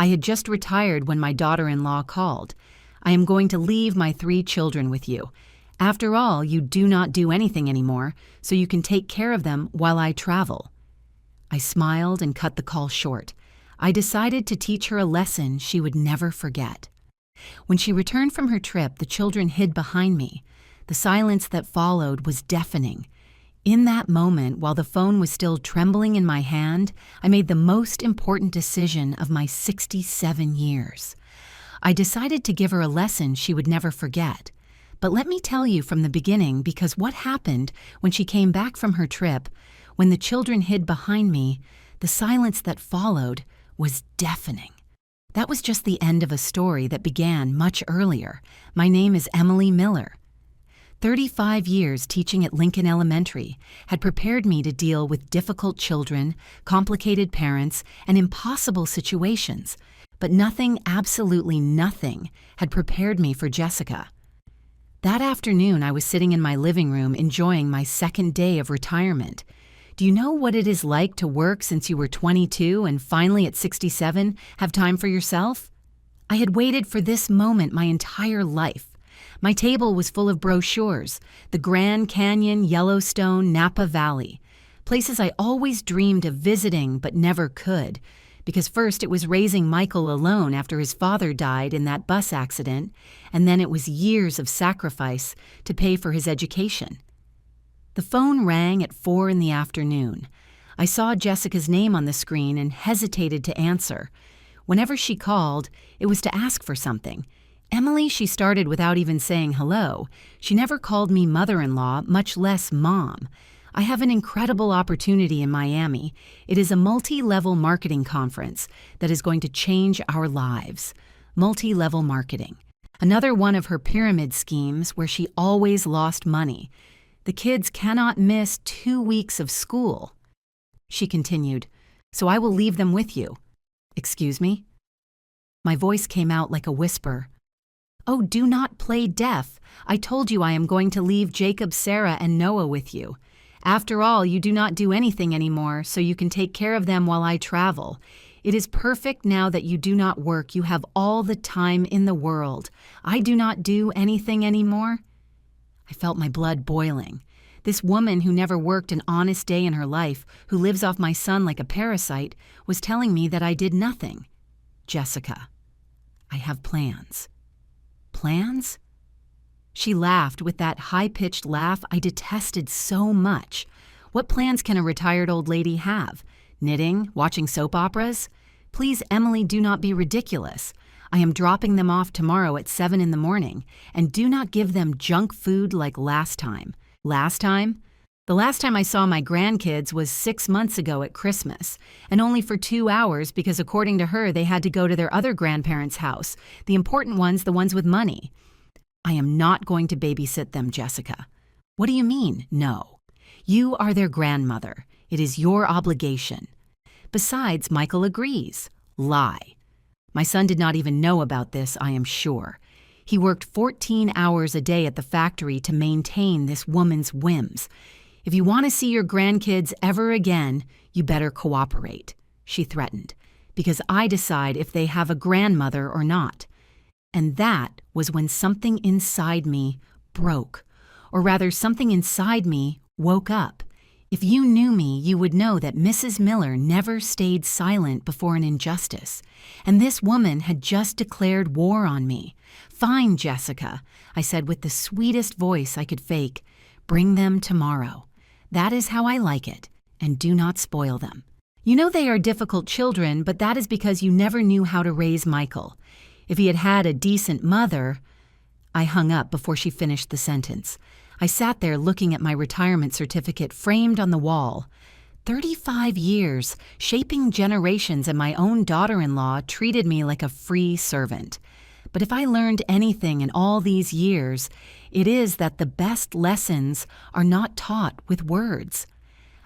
I had just retired when my daughter-in-law called. I am going to leave my 3 children with you. After all, you do not do anything anymore, so you can take care of them while I travel." I smiled and cut the call short. I decided to teach her a lesson she would never forget. When she returned from her trip, the children hid behind me. The silence that followed was deafening. In that moment, while the phone was still trembling in my hand, I made the most important decision of my 67 years. I decided to give her a lesson she would never forget. But let me tell you from the beginning, because what happened when she came back from her trip, when the children hid behind me, the silence that followed was deafening. That was just the end of a story that began much earlier. My name is Emily Miller. 35 years teaching at Lincoln Elementary had prepared me to deal with difficult children, complicated parents, and impossible situations. But nothing, absolutely nothing, had prepared me for Jessica. That afternoon, I was sitting in my living room enjoying my second day of retirement. Do you know what it is like to work since you were 22 and finally at 67 have time for yourself? I had waited for this moment my entire life. My table was full of brochures, the Grand Canyon, Yellowstone, Napa Valley, places I always dreamed of visiting but never could, because first it was raising Michael alone after his father died in that bus accident, and then it was years of sacrifice to pay for his education. The phone rang at 4 in the afternoon. I saw Jessica's name on the screen and hesitated to answer. Whenever she called, it was to ask for something. Emily, she started without even saying hello. She never called me mother-in-law, much less mom. I have an incredible opportunity in Miami. It is a multi-level marketing conference that is going to change our lives. Multi-level marketing. Another one of her pyramid schemes where she always lost money. The kids cannot miss 2 weeks of school. She continued, "So I will leave them with you." "Excuse me?" My voice came out like a whisper. "Oh, do not play deaf. I told you I am going to leave Jacob, Sarah, and Noah with you. After all, you do not do anything anymore, so you can take care of them while I travel. It is perfect now that you do not work. You have all the time in the world. I do not do anything anymore." I felt my blood boiling. This woman who never worked an honest day in her life, who lives off my son like a parasite, was telling me that I did nothing. "Jessica, I have plans." "Plans?" She laughed with that high-pitched laugh I detested so much. What plans can a retired old lady have? Knitting? Watching soap operas? Please, Emily, do not be ridiculous. I am dropping them off tomorrow at 7 in the morning, and do not give them junk food like last time. Last time? The last time I saw my grandkids was 6 months ago at Christmas, and only for 2 hours because according to her they had to go to their other grandparents' house, the important ones, the ones with money. I am not going to babysit them, Jessica. What do you mean, no? You are their grandmother. It is your obligation. Besides, Michael agrees. Lie. My son did not even know about this, I am sure. He worked 14 hours a day at the factory to maintain this woman's whims. If you want to see your grandkids ever again, you better cooperate, she threatened, because I decide if they have a grandmother or not. And that was when something inside me broke, or rather something inside me woke up. If you knew me, you would know that Mrs. Miller never stayed silent before an injustice, and this woman had just declared war on me. Fine, Jessica, I said with the sweetest voice I could fake. Bring them tomorrow. That is how I like it, and do not spoil them. You know they are difficult children, but that is because you never knew how to raise Michael. If he had had a decent mother... I hung up before she finished the sentence. I sat there looking at my retirement certificate framed on the wall. 35 years, shaping generations, and my own daughter-in-law treated me like a free servant. But if I learned anything in all these years, it is that the best lessons are not taught with words.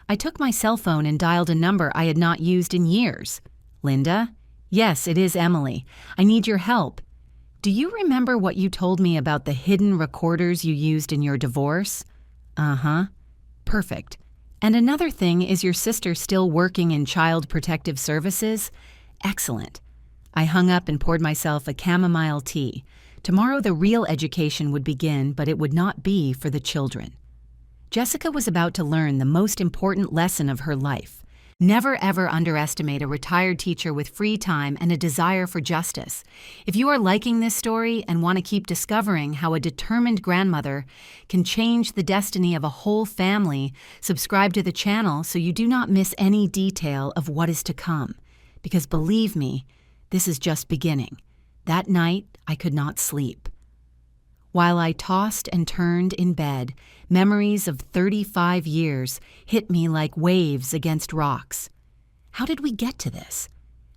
I took my cell phone and dialed a number I had not used in years. Linda? Yes, it is Emily. I need your help. Do you remember what you told me about the hidden recorders you used in your divorce? Uh-huh. Perfect. And another thing, is your sister still working in Child Protective Services? Excellent. I hung up and poured myself a chamomile tea. Tomorrow the real education would begin, but it would not be for the children. Jessica was about to learn the most important lesson of her life. Never ever underestimate a retired teacher with free time and a desire for justice. If you are liking this story and want to keep discovering how a determined grandmother can change the destiny of a whole family, subscribe to the channel so you do not miss any detail of what is to come. Because believe me, this is just beginning. That night, I could not sleep. While I tossed and turned in bed, memories of 35 years hit me like waves against rocks. How did we get to this?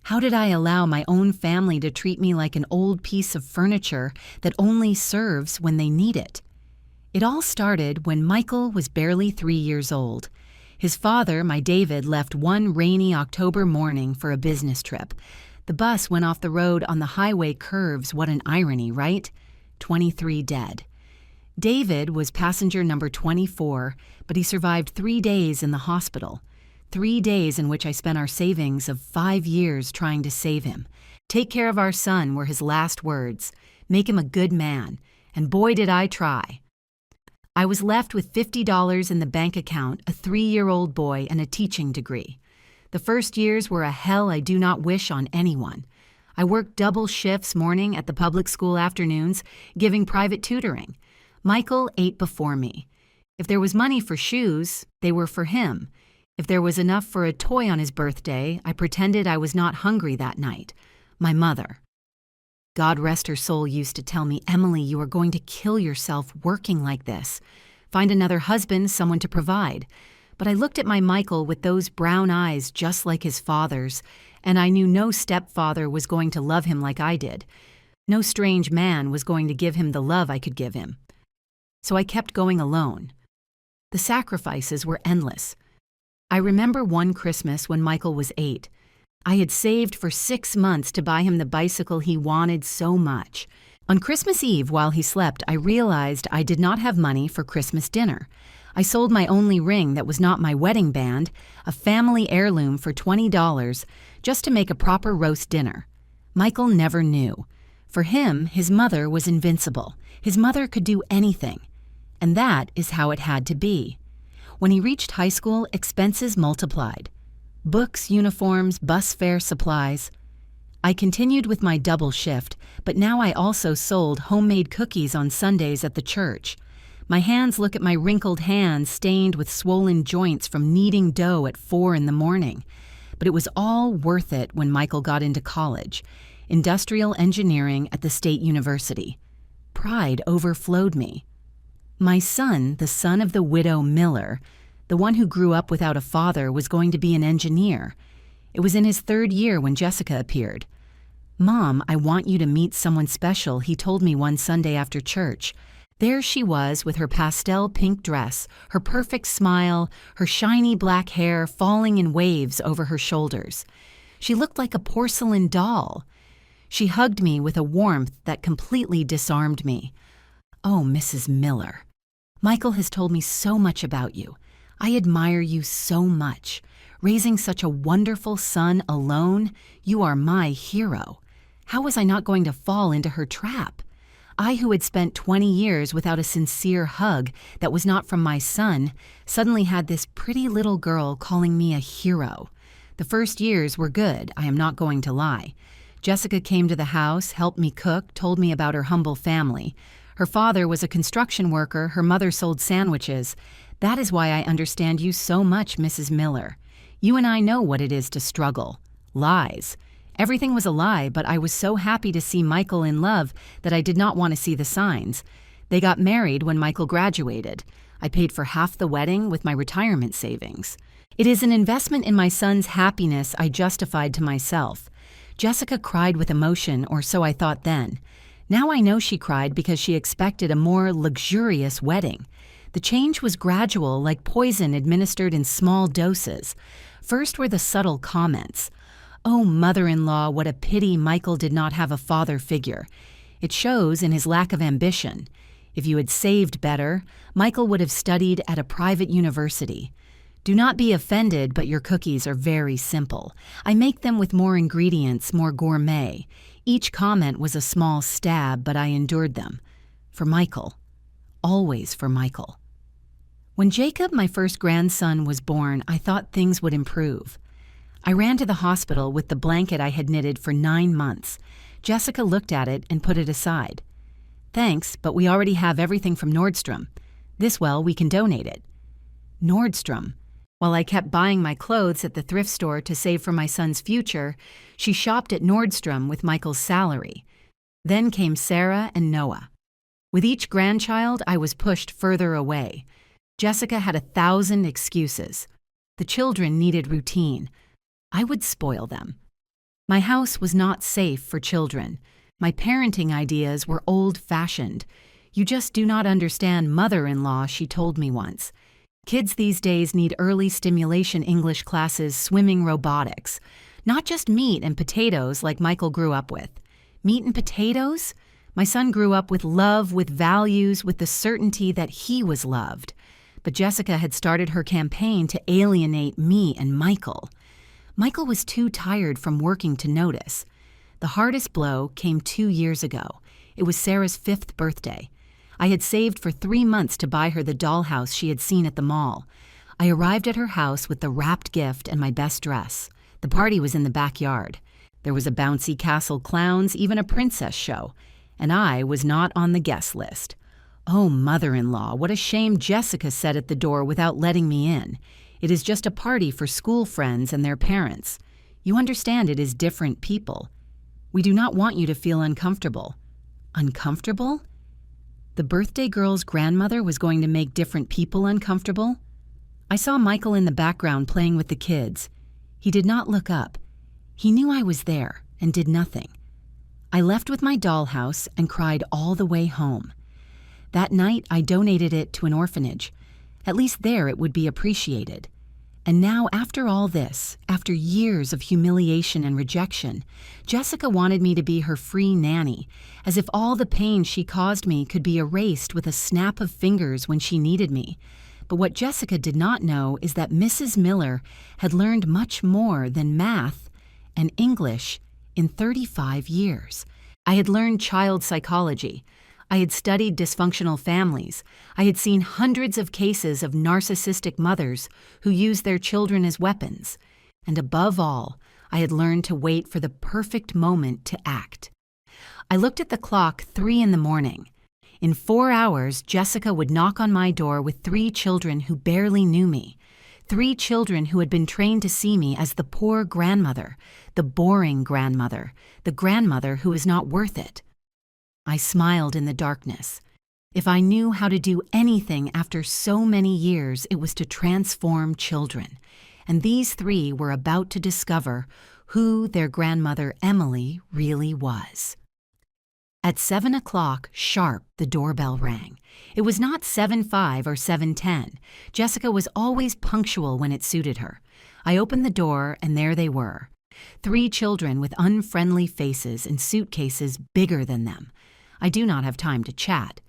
How did I allow my own family to treat me like an old piece of furniture that only serves when they need it? It all started when Michael was barely 3 years old. His father, my David, left one rainy October morning for a business trip. The bus went off the road on the highway curves. What an irony, right? 23 dead. David was passenger number 24, but he survived 3 days in the hospital. 3 days in which I spent our savings of 5 years trying to save him. Take care of our son were his last words. Make him a good man. And boy did I try. I was left with $50 in the bank account, a 3-year-old boy, and a teaching degree. The first years were a hell I do not wish on anyone. I worked double shifts morning at the public school afternoons, giving private tutoring. Michael ate before me. If there was money for shoes, they were for him. If there was enough for a toy on his birthday, I pretended I was not hungry that night. My mother, God rest her soul, used to tell me, "Emily, you are going to kill yourself working like this. Find another husband, someone to provide." But I looked at my Michael with those brown eyes just like his father's, and I knew no stepfather was going to love him like I did. No strange man was going to give him the love I could give him. So I kept going alone. The sacrifices were endless. I remember one Christmas when Michael was 8. I had saved for 6 months to buy him the bicycle he wanted so much. On Christmas Eve, while he slept, I realized I did not have money for Christmas dinner. I sold my only ring that was not my wedding band, a family heirloom, for $20, just to make a proper roast dinner. Michael never knew. For him, his mother was invincible. His mother could do anything. And that is how it had to be. When he reached high school, expenses multiplied. Books, uniforms, bus fare, supplies. I continued with my double shift, but now I also sold homemade cookies on Sundays at the church. My hands look at my wrinkled hands stained with swollen joints from kneading dough at 4 in the morning. But it was all worth it when Michael got into college, industrial engineering at the State University. Pride overflowed me. My son, the son of the widow Miller, the one who grew up without a father, was going to be an engineer. It was in his 3rd year when Jessica appeared. "Mom, I want you to meet someone special," he told me one Sunday after church. There she was with her pastel pink dress, her perfect smile, her shiny black hair falling in waves over her shoulders. She looked like a porcelain doll. She hugged me with a warmth that completely disarmed me. "Oh, Mrs. Miller, Michael has told me so much about you. I admire you so much. Raising such a wonderful son alone, you are my hero. How was I not going to fall into her trap? I, who had spent 20 years without a sincere hug that was not from my son, suddenly had this pretty little girl calling me a hero. The first years were good, I am not going to lie. Jessica came to the house, helped me cook, told me about her humble family. Her father was a construction worker, her mother sold sandwiches. That is why I understand you so much, Mrs. Miller. You and I know what it is to struggle. Lies. Everything was a lie, but I was so happy to see Michael in love that I did not want to see the signs. They got married when Michael graduated. I paid for half the wedding with my retirement savings. It is an investment in my son's happiness I justified to myself. Jessica cried with emotion, or so I thought then. Now I know she cried because she expected a more luxurious wedding. The change was gradual, like poison administered in small doses. First were the subtle comments. "Oh, mother-in-law, what a pity Michael did not have a father figure. It shows in his lack of ambition. If you had saved better, Michael would have studied at a private university. Do not be offended, but your cookies are very simple. I make them with more ingredients, more gourmet. Each comment was a small stab, but I endured them. For Michael. Always for Michael. When Jacob, my first grandson, was born, I thought things would improve. I ran to the hospital with the blanket I had knitted for 9 months. Jessica looked at it and put it aside. Thanks, but we already have everything from Nordstrom. We can donate it. Nordstrom. While I kept buying my clothes at the thrift store to save for my son's future, she shopped at Nordstrom with Michael's salary. Then came Sarah and Noah. With each grandchild, I was pushed further away. Jessica had 1,000 excuses. The children needed routine. I would spoil them. My house was not safe for children. My parenting ideas were old-fashioned. You just do not understand mother-in-law, she told me once. Kids these days need early stimulation English classes, swimming, robotics. Not just meat and potatoes like Michael grew up with. Meat and potatoes? My son grew up with love, with values, with the certainty that he was loved. But Jessica had started her campaign to alienate me and Michael. Michael was too tired from working to notice. The hardest blow came 2 years ago. It was Sarah's 5th birthday. I had saved for 3 months to buy her the dollhouse she had seen at the mall. I arrived at her house with the wrapped gift and my best dress. The party was in the backyard. There was a bouncy castle clowns, even a princess show. And I was not on the guest list. Oh, mother-in-law, what a shame, Jessica said at the door without letting me in. It is just a party for school friends and their parents. You understand it is different people. We do not want you to feel uncomfortable. Uncomfortable? The birthday girl's grandmother was going to make different people uncomfortable? I saw Michael in the background playing with the kids. He did not look up. He knew I was there and did nothing. I left with my dollhouse and cried all the way home. That night, I donated it to an orphanage. At least there it would be appreciated. And now, after all this, after years of humiliation and rejection, Jessica wanted me to be her free nanny, as if all the pain she caused me could be erased with a snap of fingers when she needed me. But what Jessica did not know is that Mrs. Miller had learned much more than math and English in 35 years. I had learned child psychology. I had studied dysfunctional families. I had seen hundreds of cases of narcissistic mothers who use their children as weapons. And above all, I had learned to wait for the perfect moment to act. I looked at the clock 3 a.m. In 4 hours, Jessica would knock on my door with 3 children who barely knew me. 3 children who had been trained to see me as the poor grandmother, the boring grandmother, the grandmother who was not worth it. I smiled in the darkness. If I knew how to do anything after so many years, it was to transform children. And these 3 were about to discover who their grandmother Emily really was. At 7 o'clock sharp, the doorbell rang. It was not 7:05 or 7:10. Jessica was always punctual when it suited her. I opened the door, and there they were. 3 children with unfriendly faces and suitcases bigger than them. I do not have time to chat.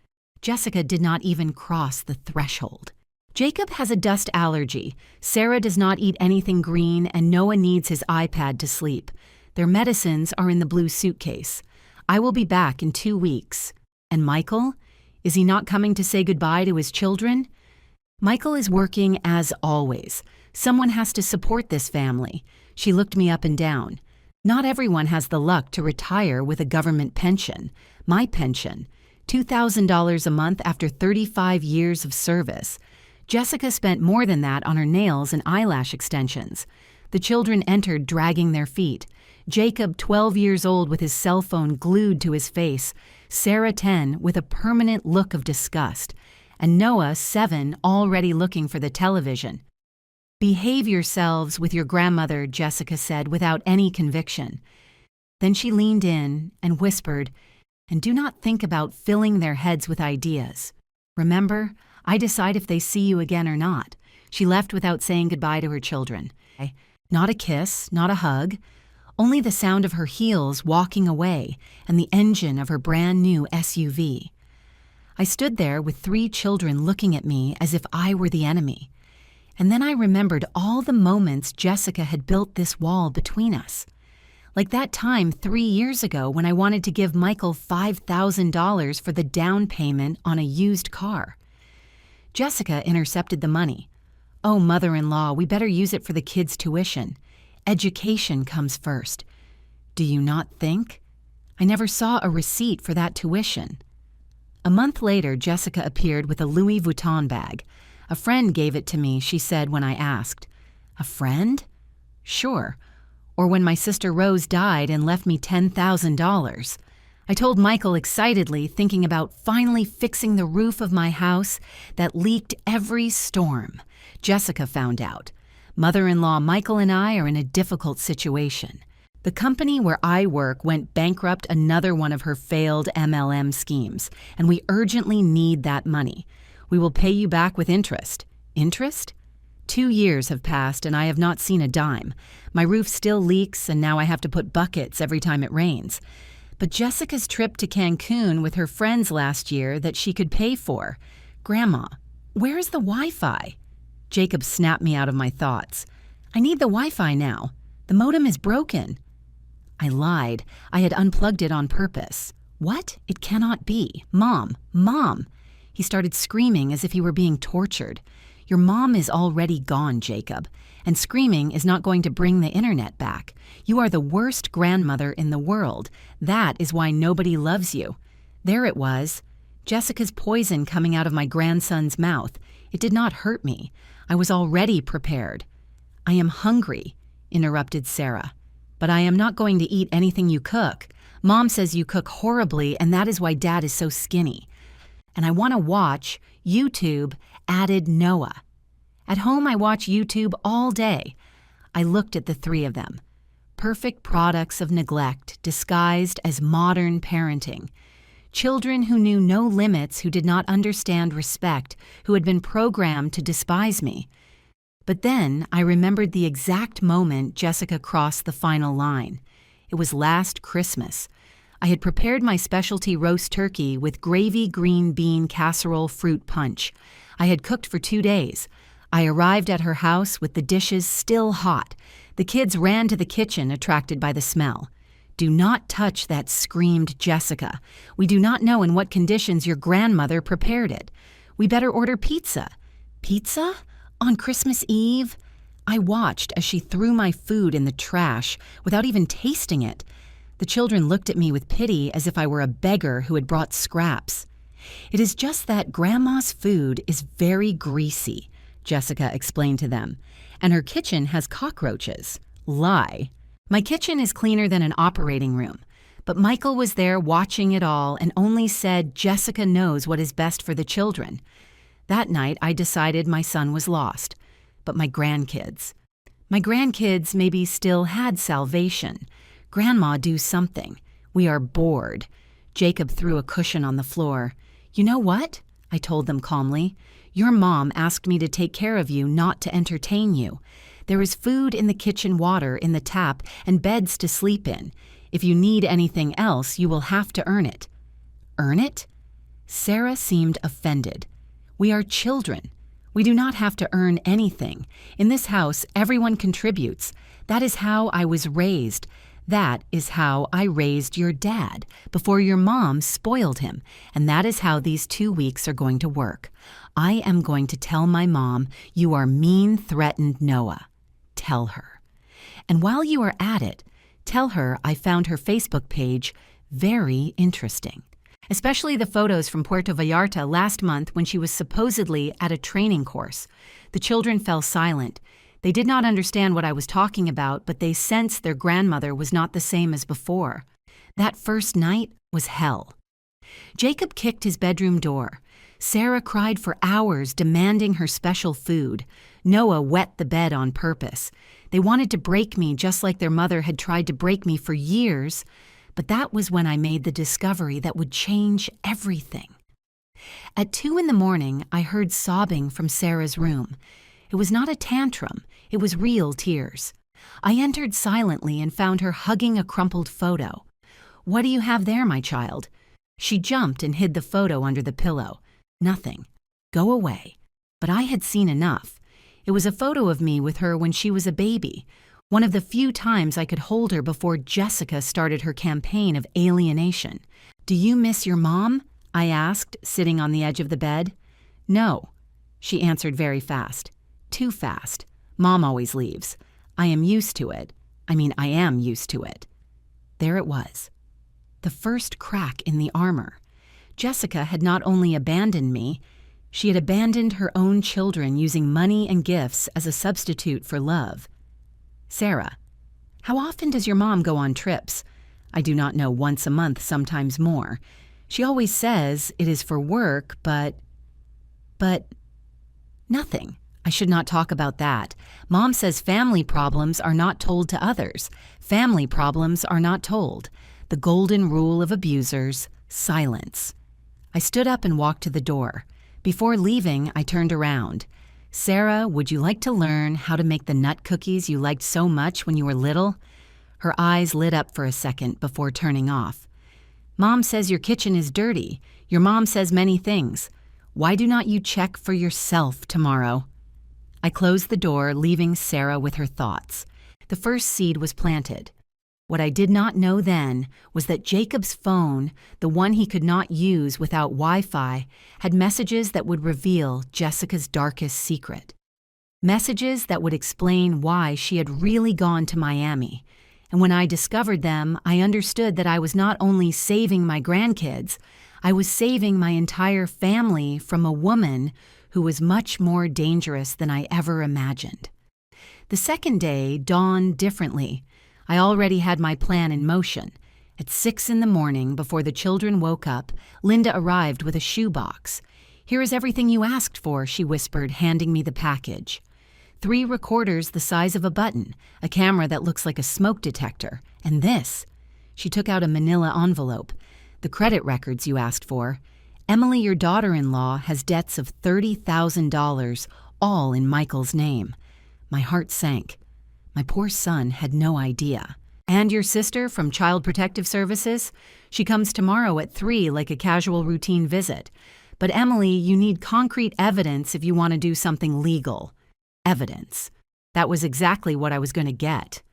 Jessica did not even cross the threshold. Jacob has a dust allergy. Sarah does not eat anything green, and Noah needs his iPad to sleep. Their medicines are in the blue suitcase. I will be back in 2 weeks. And Michael? Is he not coming to say goodbye to his children? Michael is working as always. Someone has to support this family. She looked me up and down. Not everyone has the luck to retire with a government pension. My pension, $2,000 a month after 35 years of service. Jessica spent more than that on her nails and eyelash extensions. The children entered dragging their feet. Jacob, 12 years old, with his cell phone glued to his face. Sarah, 10, with a permanent look of disgust. And Noah, 7, already looking for the television. "Behave yourselves with your grandmother," Jessica said without any conviction. Then she leaned in and whispered, "And do not think about filling their heads with ideas. Remember, I decide if they see you again or not." She left without saying goodbye to her children. Not a kiss, not a hug, only the sound of her heels walking away and the engine of her brand new SUV. I stood there with 3 children looking at me as if I were the enemy. And then I remembered all the moments Jessica had built this wall between us. Like that time 3 years ago when I wanted to give Michael $5,000 for the down payment on a used car. Jessica intercepted the money. "Oh, mother-in-law, we better use it for the kids' tuition. Education comes first. Do you not think? I never saw a receipt for that tuition." A month later, Jessica appeared with a Louis Vuitton bag. "A friend gave it to me," she said when I asked. "A friend?" "Sure. Or when my sister Rose died and left me $10,000. I told Michael excitedly, thinking about finally fixing the roof of my house that leaked every storm. Jessica found out. Mother-in-law Michael and I are in a difficult situation. The company where I work went bankrupt, another one of her failed MLM schemes, and we urgently need that money. We will pay you back with interest." "Interest?" 2 years have passed and I have not seen a dime. My roof still leaks and now I have to put buckets every time it rains. But Jessica's trip to Cancun with her friends last year that she could pay for. "Grandma, where is the Wi-Fi?" Jacob snapped me out of my thoughts. "I need the Wi-Fi now. The modem is broken." I lied. I had unplugged it on purpose. "What? It cannot be. Mom, Mom!" He started screaming as if he were being tortured. "Your mom is already gone, Jacob, and screaming is not going to bring the internet back. You are the worst grandmother in the world. That is why nobody loves you." There it was. Jessica's poison coming out of my grandson's mouth. It did not hurt me. I was already prepared. "I am hungry," interrupted Sarah. "But I am not going to eat anything you cook. Mom says you cook horribly, and that is why Dad is so skinny. And I want to watch YouTube," added Noah. "At home, I watch YouTube all day." I looked at the three of them. Perfect products of neglect disguised as modern parenting. Children who knew no limits, who did not understand respect, who had been programmed to despise me. But then I remembered the exact moment Jessica crossed the final line. It was last Christmas. I had prepared my specialty roast turkey with gravy green bean casserole fruit punch. I had cooked for 2 days. I arrived at her house with the dishes still hot. The kids ran to the kitchen, attracted by the smell. "Do not touch that," screamed Jessica. "We do not know in what conditions your grandmother prepared it. We better order pizza." "Pizza? On Christmas Eve?" I watched as she threw my food in the trash without even tasting it. The children looked at me with pity as if I were a beggar who had brought scraps. "It is just that Grandma's food is very greasy," Jessica explained to them, "and her kitchen has cockroaches." Lie. My kitchen is cleaner than an operating room. But Michael was there watching it all and only said, "Jessica knows what is best for the children." That night, I decided my son was lost. But my grandkids maybe still had salvation. "Grandma, do something. We are bored." Jacob threw a cushion on the floor. "You know what?" I told them calmly. "Your mom asked me to take care of you, not to entertain you. There is food in the kitchen, water in the tap, and beds to sleep in. If you need anything else, you will have to earn it." "Earn it?" Sarah seemed offended. "We are children. We do not have to earn anything. In this house, everyone contributes. That is how I was raised. That is how I raised your dad, before your mom spoiled him, and that is how these 2 weeks are going to work. I am going to tell my mom you are mean, threatened Noah. Tell her. And while you are at it, tell her I found her Facebook page very interesting, especially the photos from Puerto Vallarta last month when she was supposedly at a training course. The children fell silent. They did not understand what I was talking about, but they sensed their grandmother was not the same as before. That first night was hell. Jacob kicked his bedroom door. Sarah cried for hours, demanding her special food. Noah wet the bed on purpose. They wanted to break me just like their mother had tried to break me for years, but that was when I made the discovery that would change everything. At 2 a.m, I heard sobbing from Sarah's room. It was not a tantrum, it was real tears. I entered silently and found her hugging a crumpled photo. "What do you have there, my child?" She jumped and hid the photo under the pillow. "Nothing. Go away." But I had seen enough. It was a photo of me with her when she was a baby, one of the few times I could hold her before Jessica started her campaign of alienation. "Do you miss your mom?" I asked, sitting on the edge of the bed. "No," she answered very fast. "Too fast. Mom always leaves. I am used to it. I am used to it." There it was. The first crack in the armor. Jessica had not only abandoned me, she had abandoned her own children using money and gifts as a substitute for love. "Sarah, how often does your mom go on trips?" "I do not know, once a month, sometimes more. She always says it is for work, but nothing. I should not talk about that. Mom says family problems are not told to others. Family problems are not told. The golden rule of abusers, silence." I stood up and walked to the door. Before leaving, I turned around. "Sarah, would you like to learn how to make the nut cookies you liked so much when you were little?" Her eyes lit up for a second before turning off. "Mom says your kitchen is dirty. Your mom says many things. Why do not you check for yourself tomorrow?" I closed the door, leaving Sarah with her thoughts. The first seed was planted. What I did not know then was that Jacob's phone, the one he could not use without Wi-Fi, had messages that would reveal Jessica's darkest secret. Messages that would explain why she had really gone to Miami. And when I discovered them, I understood that I was not only saving my grandkids, I was saving my entire family from a woman who was much more dangerous than I ever imagined. The second day dawned differently. I already had my plan in motion. At 6 a.m, before the children woke up, Linda arrived with a shoebox. "Here is everything you asked for," she whispered, handing me the package. 3 recorders the size of a button, a camera that looks like a smoke detector, and this. She took out a manila envelope. "The credit records you asked for. Emily, your daughter-in-law, has debts of $30,000, all in Michael's name." My heart sank. My poor son had no idea. "And your sister from Child Protective Services? She comes tomorrow at 3 like a casual routine visit. But Emily, you need concrete evidence if you want to do something legal." Evidence. That was exactly what I was going to get.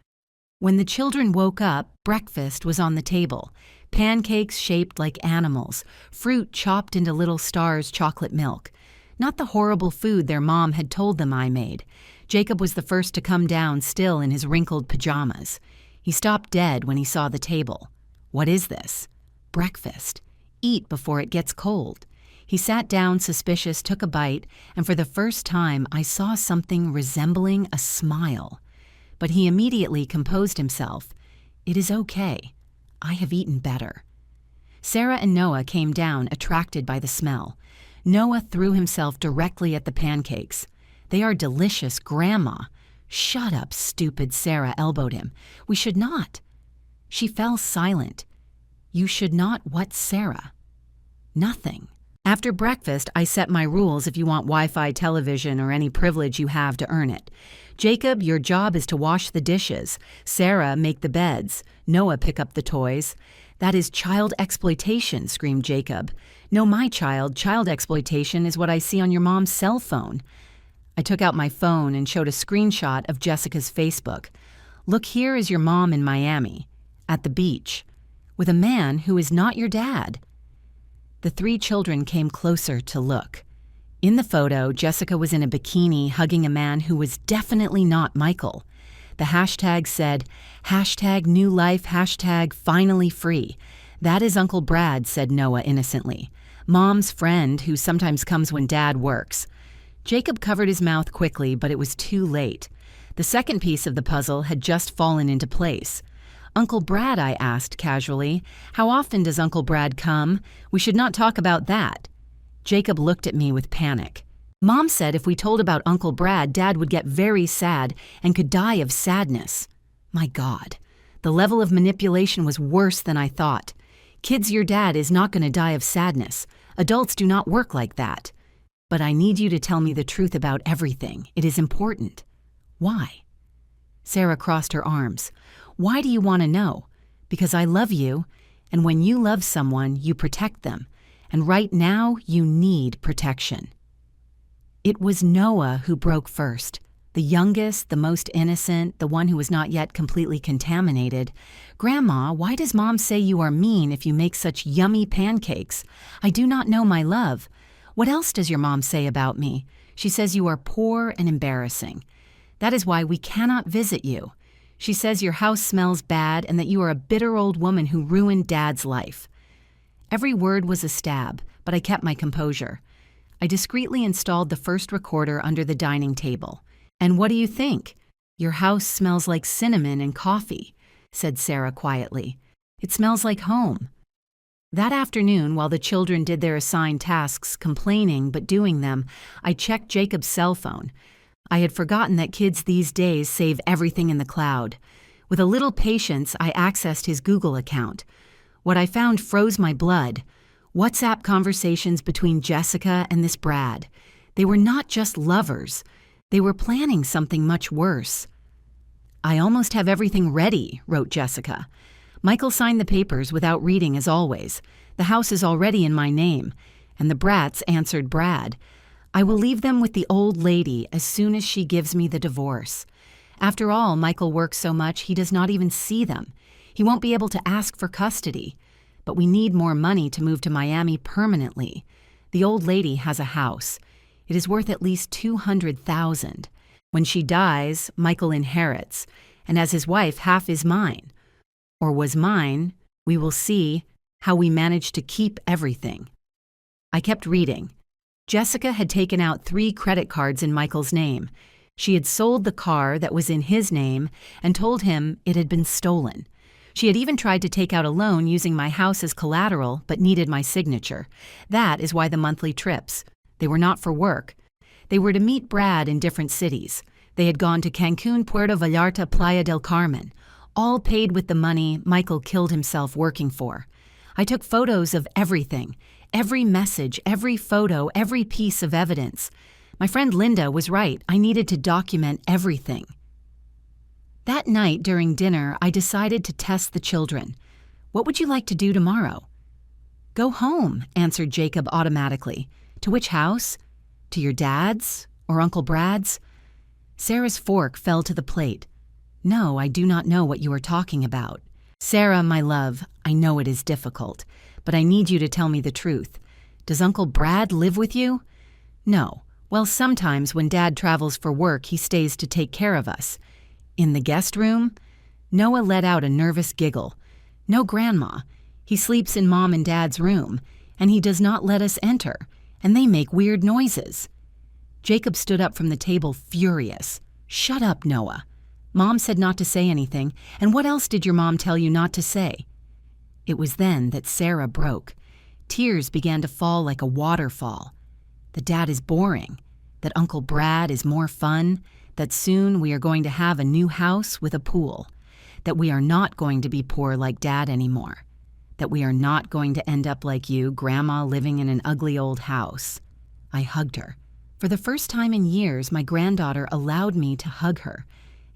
When the children woke up, breakfast was on the table. Pancakes shaped like animals, fruit chopped into little stars, chocolate milk. Not the horrible food their mom had told them I made. Jacob was the first to come down, still in his wrinkled pajamas. He stopped dead when he saw the table. "What is this?" "Breakfast. Eat before it gets cold." He sat down, suspicious, took a bite, and for the first time I saw something resembling a smile. But he immediately composed himself. "It is okay. I have eaten better." Sarah and Noah came down, attracted by the smell. Noah threw himself directly at the pancakes. "They are delicious, Grandma." "Shut up, stupid," Sarah elbowed him. "We should not." She fell silent. "You should not what, Sarah?" "Nothing." After breakfast, I set my rules if you want Wi-Fi television or any privilege you have to earn it. "Jacob, your job is to wash the dishes. Sarah, make the beds. Noah, pick up the toys." "That is child exploitation," screamed Jacob. "No, my child exploitation is what I see on your mom's cell phone." I took out my phone and showed a screenshot of Jessica's Facebook. "Look, here is your mom in Miami, at the beach, with a man who is not your dad." The 3 children came closer to look. In the photo, Jessica was in a bikini hugging a man who was definitely not Michael. The hashtag said, #NewLife, #FinallyFree. "That is Uncle Brad," said Noah innocently. "Mom's friend who sometimes comes when Dad works." Jacob covered his mouth quickly, but it was too late. The second piece of the puzzle had just fallen into place. "Uncle Brad," I asked casually, "how often does Uncle Brad come? We should not talk about that." Jacob looked at me with panic. "Mom said if we told about Uncle Brad, Dad would get very sad and could die of sadness." My God, the level of manipulation was worse than I thought. "Kids, your dad is not going to die of sadness. Adults do not work like that. But I need you to tell me the truth about everything. It is important." "Why?" Sarah crossed her arms. "Why do you want to know? Because I love you, and when you love someone, you protect them. And right now, you need protection." It was Noah who broke first. The youngest, the most innocent, the one who was not yet completely contaminated. "Grandma, why does Mom say you are mean if you make such yummy pancakes? I do not know, my love. What else does your mom say about me? She says you are poor and embarrassing. That is why we cannot visit you. She says your house smells bad and that you are a bitter old woman who ruined Dad's life." Every word was a stab, but I kept my composure. I discreetly installed the first recorder under the dining table. "And what do you think? Your house smells like cinnamon and coffee," said Sarah quietly. "It smells like home." That afternoon, while the children did their assigned tasks, complaining but doing them, I checked Jacob's cell phone. I had forgotten that kids these days save everything in the cloud. With a little patience, I accessed his Google account. What I found froze my blood. WhatsApp conversations between Jessica and this Brad. They were not just lovers. They were planning something much worse. "I almost have everything ready," wrote Jessica. "Michael signed the papers without reading as always. The house is already in my name." And the brats answered Brad. "I will leave them with the old lady as soon as she gives me the divorce. After all, Michael works so much he does not even see them. He won't be able to ask for custody. But we need more money to move to Miami permanently. The old lady has a house. It is worth at least $200,000. When she dies, Michael inherits, and as his wife, half is mine. Or was mine. We will see how we managed to keep everything." I kept reading. Jessica had taken out 3 credit cards in Michael's name. She had sold the car that was in his name and told him it had been stolen. She had even tried to take out a loan using my house as collateral, but needed my signature. That is why the monthly trips. They were not for work. They were to meet Brad in different cities. They had gone to Cancun, Puerto Vallarta, Playa del Carmen, all paid with the money Michael killed himself working for. I took photos of everything, every message, every photo, every piece of evidence. My friend Linda was right. I needed to document everything. That night during dinner, I decided to test the children. "What would you like to do tomorrow?" "Go home," answered Jacob automatically. "To which house? To your dad's or Uncle Brad's?" Sarah's fork fell to the plate. "No, I do not know what you are talking about." "Sarah, my love, I know it is difficult, but I need you to tell me the truth. Does Uncle Brad live with you?" "No. Well, sometimes when Dad travels for work, he stays to take care of us." "In the guest room?" Noah let out a nervous giggle. "No, Grandma. He sleeps in Mom and Dad's room, and he does not let us enter, and they make weird noises." Jacob stood up from the table furious. "Shut up, Noah. Mom said not to say anything, and what else did your mom tell you not to say?" It was then that Sarah broke. Tears began to fall like a waterfall. That Dad is boring, that Uncle Brad is more fun, that soon we are going to have a new house with a pool, that we are not going to be poor like Dad anymore, that we are not going to end up like you, Grandma, living in an ugly old house. I hugged her. For the first time in years, my granddaughter allowed me to hug her,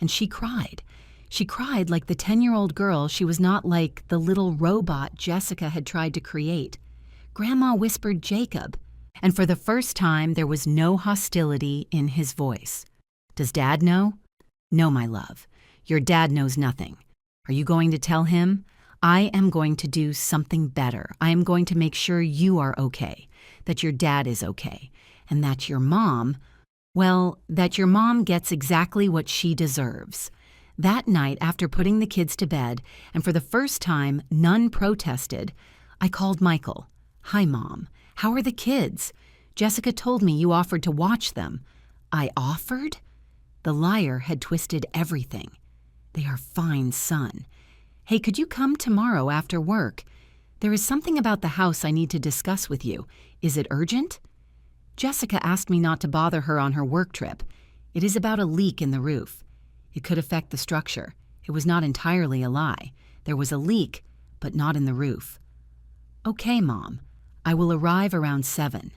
and she cried. She cried like the 10-year-old girl. She was not like the little robot Jessica had tried to create. Grandma whispered Jacob, and for the first time there was no hostility in his voice. "Does Dad know?" "No, my love. Your dad knows nothing. Are you going to tell him? I am going to do something better. I am going to make sure you are okay, that your dad is okay, and that your mom, well, that your mom gets exactly what she deserves." That night, after putting the kids to bed, and for the first time none protested, I called Michael. "Hi, Mom. How are the kids? Jessica told me you offered to watch them." "I offered?" The liar had twisted everything. "They are fine, son. Hey, could you come tomorrow after work? There is something about the house I need to discuss with you. Is it urgent?" Jessica asked me not to bother her on her work trip. "It is about a leak in the roof. It could affect the structure. It was not entirely a lie. There was a leak, but not in the roof." "Okay, Mom. I will arrive around 7.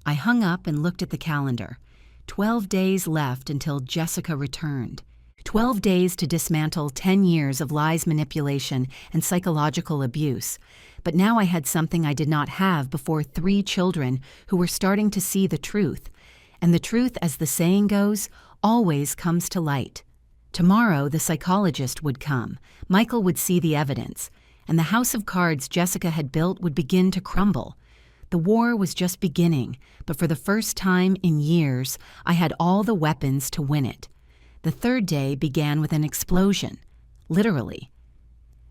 I hung up and looked at the calendar. 12 days left until Jessica returned. 12 days to dismantle 10 years of lies, manipulation, and psychological abuse. But now I had something I did not have before 3 children who were starting to see the truth. And the truth, as the saying goes, always comes to light. Tomorrow, the psychologist would come. Michael would see the evidence, and the house of cards Jessica had built would begin to crumble. The war was just beginning, but for the first time in years, I had all the weapons to win it. The third day began with an explosion, literally.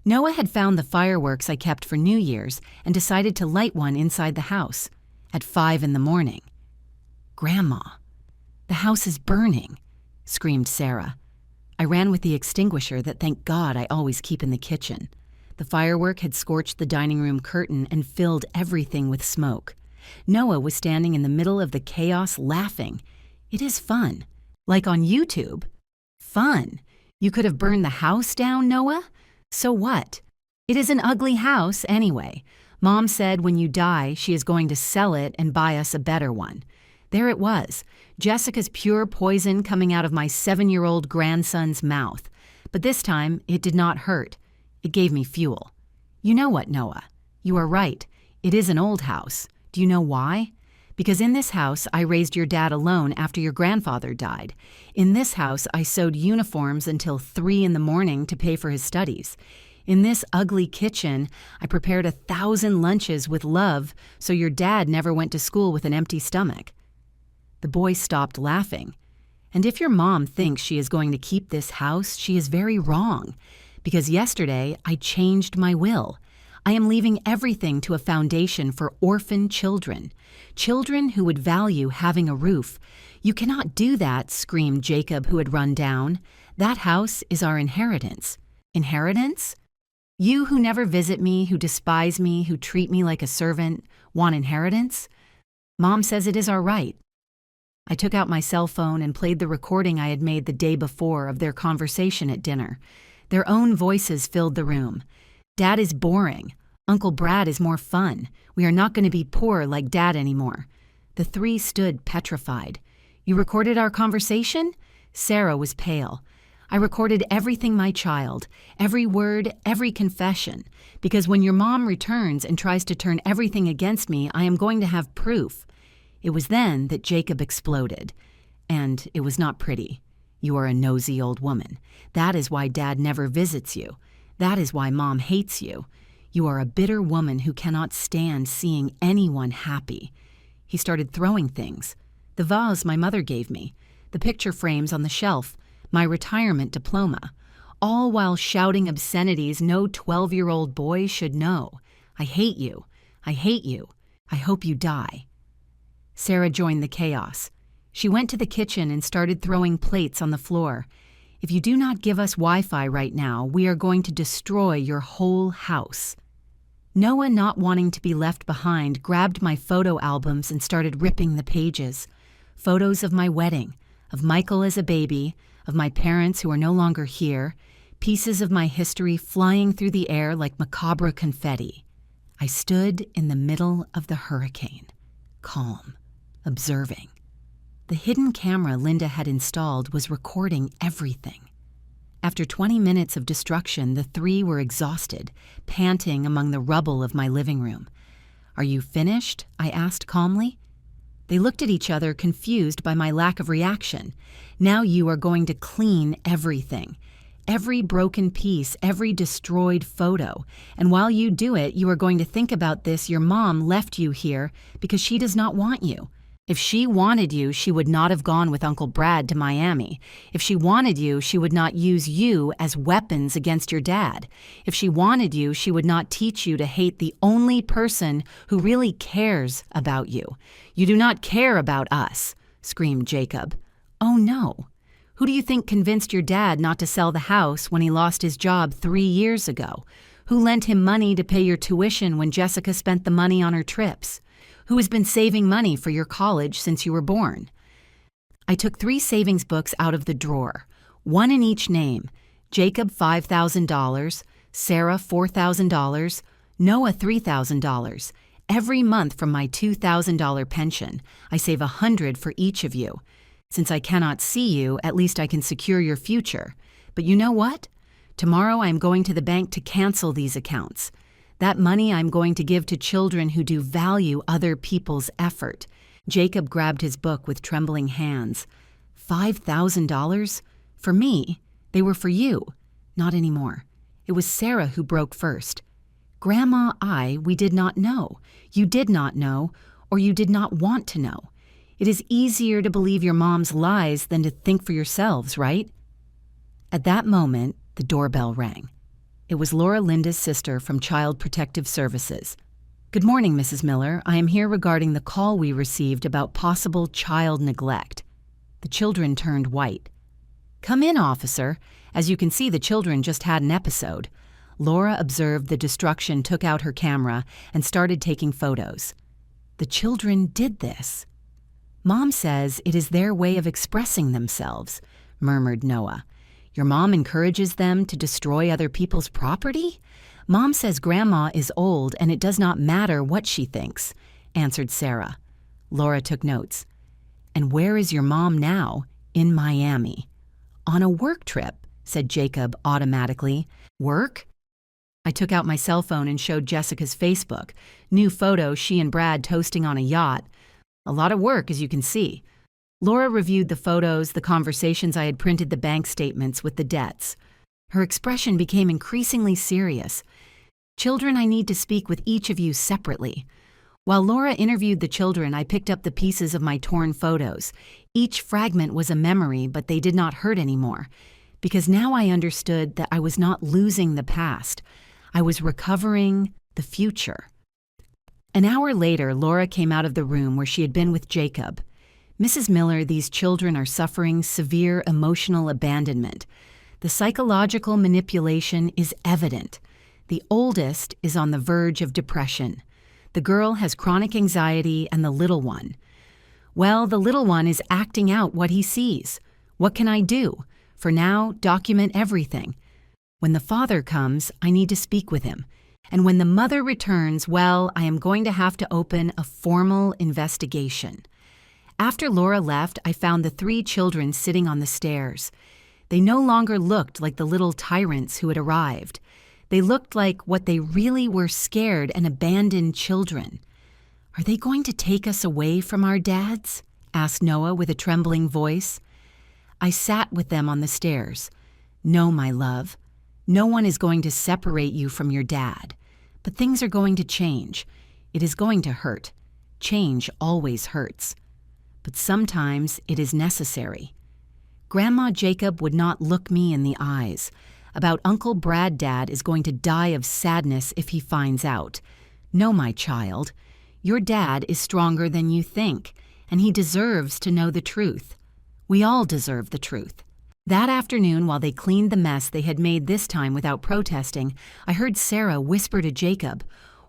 Noah had found the fireworks I kept for New Year's and decided to light one inside the house at 5 a.m. "Grandma, the house is burning," screamed Sarah. I ran with the extinguisher that thank God I always keep in the kitchen. The firework had scorched the dining room curtain and filled everything with smoke. Noah was standing in the middle of the chaos laughing. It is fun. Like on YouTube. Fun. You could have burned the house down, Noah? So what? It is an ugly house anyway. Mom said when you die, she is going to sell it and buy us a better one. There it was, Jessica's pure poison coming out of my 7-year-old grandson's mouth. But this time, it did not hurt. It gave me fuel. You know what, Noah? You are right. It is an old house. Do you know why? Because in this house, I raised your dad alone after your grandfather died. In this house, I sewed uniforms until 3 a.m. to pay for his studies. In this ugly kitchen, I prepared 1,000 lunches with love so your dad never went to school with an empty stomach. The boy stopped laughing. And if your mom thinks she is going to keep this house, she is very wrong. Because yesterday, I changed my will. I am leaving everything to a foundation for orphan children. Children who would value having a roof. You cannot do that, screamed Jacob, who had run down. That house is our inheritance. Inheritance? You who never visit me, who despise me, who treat me like a servant, want inheritance? Mom says it is our right. I took out my cell phone and played the recording I had made the day before of their conversation at dinner. Their own voices filled the room. Dad is boring. Uncle Brad is more fun. We are not going to be poor like Dad anymore. The three stood petrified. You recorded our conversation? Sarah was pale. I recorded everything, my child, every word, every confession, because when your mom returns and tries to turn everything against me, I am going to have proof. It was then that Jacob exploded. And it was not pretty. You are a nosy old woman. That is why Dad never visits you. That is why Mom hates you. You are a bitter woman who cannot stand seeing anyone happy. He started throwing things. The vase my mother gave me, the picture frames on the shelf, my retirement diploma, all while shouting obscenities no 12-year-old boy should know. I hate you. I hate you. I hope you die. Sarah joined the chaos. She went to the kitchen and started throwing plates on the floor. If you do not give us Wi-Fi right now, we are going to destroy your whole house. Noah, not wanting to be left behind, grabbed my photo albums and started ripping the pages. Photos of my wedding, of Michael as a baby, of my parents who are no longer here, pieces of my history flying through the air like macabre confetti. I stood in the middle of the hurricane, calm, observing. The hidden camera Linda had installed was recording everything. After 20 minutes of destruction, the three were exhausted, panting among the rubble of my living room. Are you finished? I asked calmly. They looked at each other, confused by my lack of reaction. Now you are going to clean everything. Every broken piece, every destroyed photo. And while you do it, you are going to think about this. Your mom left you here because she does not want you. If she wanted you, she would not have gone with Uncle Brad to Miami. If she wanted you, she would not use you as weapons against your dad. If she wanted you, she would not teach you to hate the only person who really cares about you. You do not care about us, screamed Jacob. Oh no. Who do you think convinced your dad not to sell the house when he lost his job 3 years ago? Who lent him money to pay your tuition when Jessica spent the money on her trips? Who has been saving money for your college since you were born? I took 3 savings books out of the drawer, one in each name. Jacob $5,000, Sarah $4,000, Noah $3,000. Every month from my $2,000 pension, I save $100 for each of you. Since I cannot see you, at least I can secure your future. But you know what? Tomorrow I am going to the bank to cancel these accounts. That money I'm going to give to children who do value other people's effort. Jacob grabbed his book with trembling hands. $5,000? For me, they were for you. Not anymore. It was Sarah who broke first. Grandma, we did not know. You did not know, or you did not want to know. It is easier to believe your mom's lies than to think for yourselves, right? At that moment, the doorbell rang. It was Laura Linda's sister from Child Protective Services. Good morning, Mrs. Miller. I am here regarding the call we received about possible child neglect. The children turned white. Come in, officer. As you can see, the children just had an episode. Laura observed the destruction, took out her camera, and started taking photos. The children did this. Mom says it is their way of expressing themselves, murmured Noah. Your mom encourages them to destroy other people's property? Mom says Grandma is old and it does not matter what she thinks, answered Sarah. Laura took notes. And where is your mom now? In Miami. On a work trip, said Jacob automatically. Work? I took out my cell phone and showed Jessica's Facebook. New photo, she and Brad toasting on a yacht. A lot of work, as you can see. Laura reviewed the photos, the conversations I had printed, the bank statements with the debts. Her expression became increasingly serious. Children, I need to speak with each of you separately. While Laura interviewed the children, I picked up the pieces of my torn photos. Each fragment was a memory, but they did not hurt anymore, because now I understood that I was not losing the past. I was recovering the future. An hour later, Laura came out of the room where she had been with Jacob. Mrs. Miller, these children are suffering severe emotional abandonment. The psychological manipulation is evident. The oldest is on the verge of depression. The girl has chronic anxiety and the little one. Well, the little one is acting out what he sees. What can I do? For now, document everything. When the father comes, I need to speak with him. And when the mother returns, well, I am going to have to open a formal investigation. After Laura left, I found the 3 children sitting on the stairs. They no longer looked like the little tyrants who had arrived. They looked like what they really were, scared and abandoned children. Are they going to take us away from our dads? Asked Noah with a trembling voice. I sat with them on the stairs. No, my love. No one is going to separate you from your dad. But things are going to change. It is going to hurt. Change always hurts. But sometimes it is necessary. Grandma Jacob would not look me in the eyes. About Uncle Brad, Dad is going to die of sadness if he finds out. No, my child. Your dad is stronger than you think, and he deserves to know the truth. We all deserve the truth. That afternoon, while they cleaned the mess they had made this time without protesting, I heard Sarah whisper to Jacob,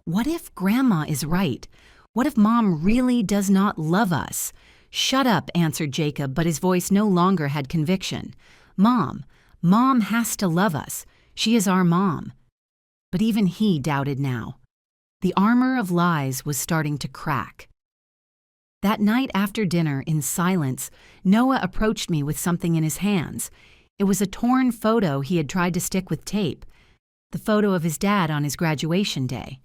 "What if Grandma is right? What if Mom really does not love us?" "Shut up," answered Jacob, but his voice no longer had conviction. Mom has to love us. She is our mom." But even he doubted now. The armor of lies was starting to crack. That night after dinner, in silence, Noah approached me with something in his hands. It was a torn photo he had tried to stick with tape. The photo of his dad on his graduation day.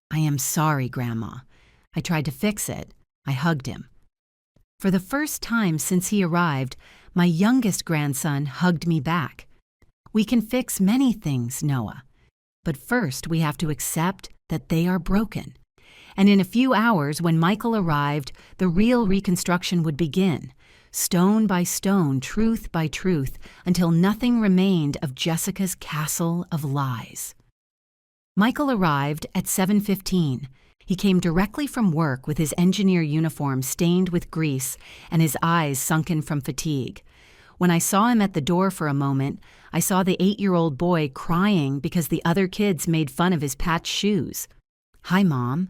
"I am sorry, Grandma. I tried to fix it." I hugged him. For the first time since he arrived, my youngest grandson hugged me back. "We can fix many things, Noah. But first we have to accept that they are broken." And in a few hours, when Michael arrived, the real reconstruction would begin, stone by stone, truth by truth, until nothing remained of Jessica's castle of lies. Michael arrived at 7:15. He came directly from work with his engineer uniform stained with grease and his eyes sunken from fatigue. When I saw him at the door for a moment, I saw the 8-year-old boy crying because the other kids made fun of his patched shoes. "Hi, Mom.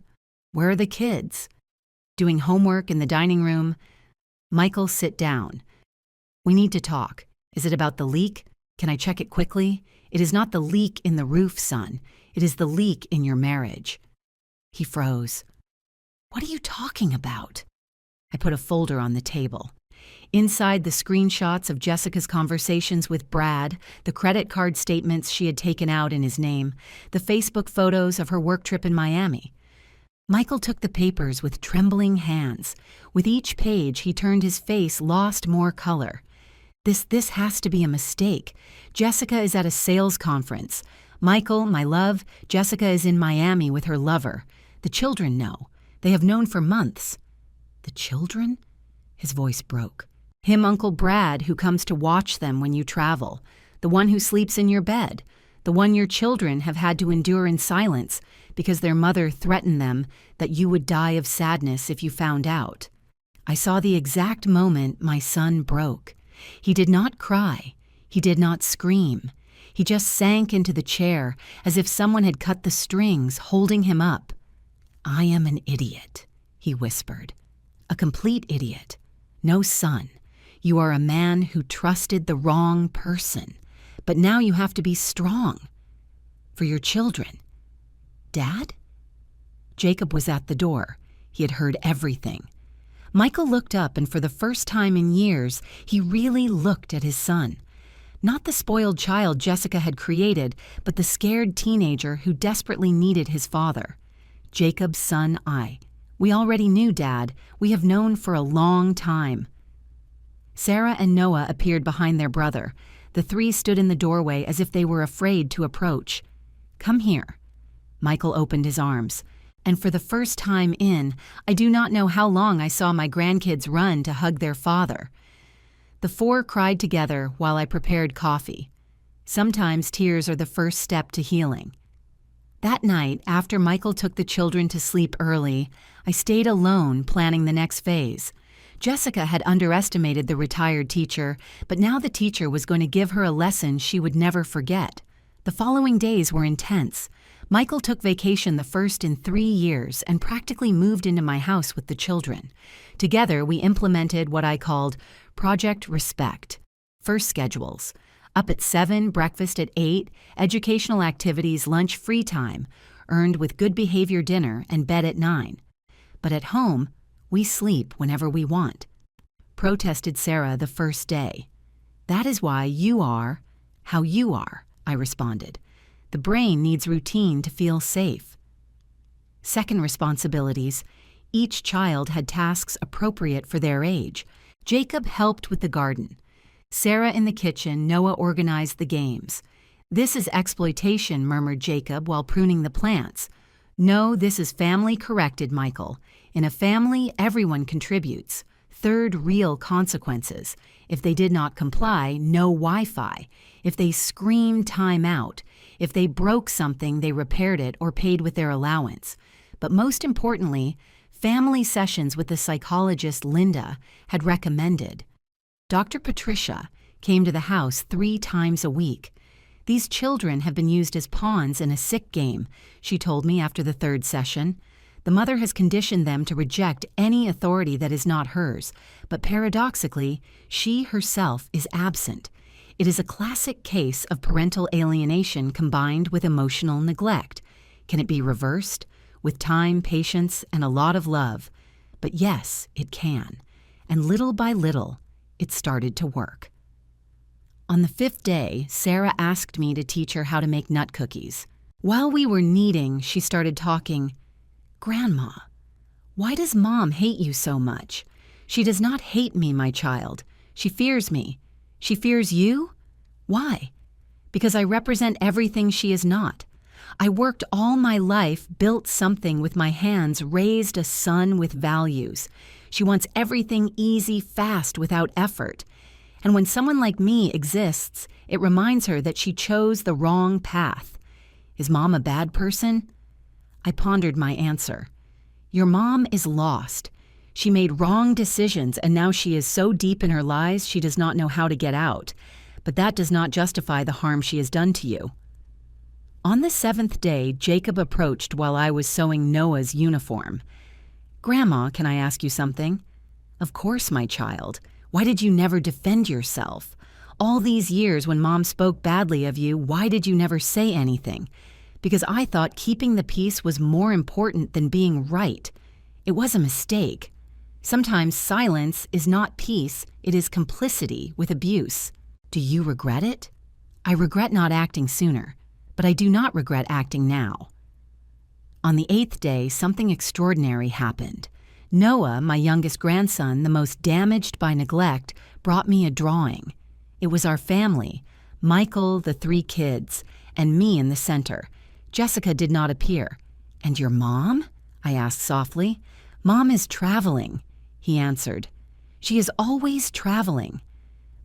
Where are the kids?" "Doing homework in the dining room." "Michael, sit down. We need to talk. Is it about the leak? Can I check it quickly?" "It is not the leak in the roof, son. It is the leak in your marriage." He froze. "What are you talking about?" I put a folder on the table. Inside, the screenshots of Jessica's conversations with Brad, the credit card statements she had taken out in his name, the Facebook photos of her work trip in Miami. Michael took the papers with trembling hands. With each page, he turned his face, lost more color. This has to be a mistake. Jessica is at a sales conference. Michael, my love, Jessica is in Miami with her lover. The children know. They have known for months. The children? His voice broke. Him, Uncle Brad, who comes to watch them when you travel. The one who sleeps in your bed. The one your children have had to endure in silence because their mother threatened them that you would die of sadness if you found out. I saw the exact moment my son broke. He did not cry. He did not scream. He just sank into the chair as if someone had cut the strings, holding him up. "I am an idiot," he whispered. "A complete idiot. No son. You are a man who trusted the wrong person. But now you have to be strong. For your children." "Dad?" Jacob was at the door. He had heard everything. Michael looked up, and for the first time in years, he really looked at his son. Not the spoiled child Jessica had created, but the scared teenager who desperately needed his father. "Jacob's son, we already knew, Dad. We have known for a long time." Sarah and Noah appeared behind their brother. The three stood in the doorway as if they were afraid to approach. "Come here." Michael opened his arms. And for the first time I do not know how long I saw my grandkids run to hug their father. The four cried together while I prepared coffee. Sometimes tears are the first step to healing. That night, after Michael took the children to sleep early, I stayed alone planning the next phase. Jessica had underestimated the retired teacher, but now the teacher was going to give her a lesson she would never forget. The following days were intense. Michael took vacation the first in 3 years and practically moved into my house with the children. Together, we implemented what I called Project Respect. First schedules. Up at 7, breakfast at 8, educational activities, lunch, free time, earned with good behavior dinner, and bed at 9. But at home, we sleep whenever we want. Protested Sarah the first day. "That is why you are how you are," I responded. "The brain needs routine to feel safe." Second responsibilities. Each child had tasks appropriate for their age. Jacob helped with the garden. Sarah in the kitchen, Noah organized the games. "This is exploitation," murmured Jacob while pruning the plants. "No, this is family corrected, Michael. In a family, everyone contributes. Third, real consequences. If they did not comply, no Wi-Fi. If they screamed, time out. If they broke something, they repaired it or paid with their allowance. But most importantly, family sessions with the psychologist Linda had recommended. Dr. Patricia came to the house 3 times a week. "These children have been used as pawns in a sick game," she told me after the 3rd session. "The mother has conditioned them to reject any authority that is not hers, but paradoxically, she herself is absent. It is a classic case of parental alienation combined with emotional neglect. Can it be reversed? With time, patience, and a lot of love. But yes, it can. And little by little, it started to work." On the 5th day, Sarah asked me to teach her how to make nut cookies. While we were kneading, she started talking. "Grandma, why does Mom hate you so much? She does not hate me, my child. She fears me. She fears you? Why? Because I represent everything she is not. I worked all my life, built something with my hands, raised a son with values. She wants everything easy, fast, without effort. And when someone like me exists, it reminds her that she chose the wrong path. Is Mom a bad person?" I pondered my answer. "Your mom is lost. She made wrong decisions, and now she is so deep in her lies she does not know how to get out. But that does not justify the harm she has done to you." On the 7th day, Jacob approached while I was sewing Noah's uniform. "Grandma, can I ask you something?" "Of course, my child. Why did you never defend yourself? All these years when Mom spoke badly of you, why did you never say anything? Because I thought keeping the peace was more important than being right. It was a mistake. Sometimes silence is not peace, it is complicity with abuse. Do you regret it?" "I regret not acting sooner, but I do not regret acting now." On the 8th day, something extraordinary happened. Noah, my youngest grandson, the most damaged by neglect, brought me a drawing. It was our family, Michael, the 3 kids, and me in the center. Jessica did not appear. "And your mom?" I asked softly. "Mom is traveling," he answered. "She is always traveling.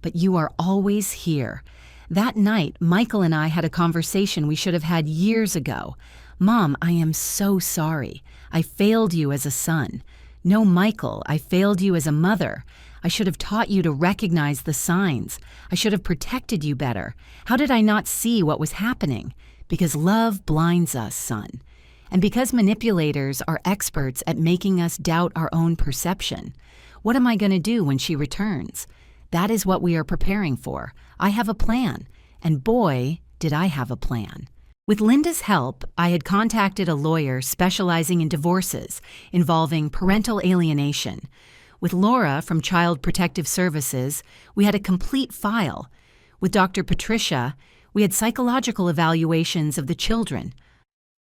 But you are always here." That night, Michael and I had a conversation we should have had years ago. "Mom, I am so sorry. I failed you as a son. No, Michael, I failed you as a mother. I should have taught you to recognize the signs. I should have protected you better. How did I not see what was happening? Because love blinds us, son. And because manipulators are experts at making us doubt our own perception. What am I going to do when she returns? That is what we are preparing for. I have a plan. And boy, did I have a plan." With Linda's help, I had contacted a lawyer specializing in divorces involving parental alienation. With Laura from Child Protective Services, we had a complete file. With Dr. Patricia, we had psychological evaluations of the children.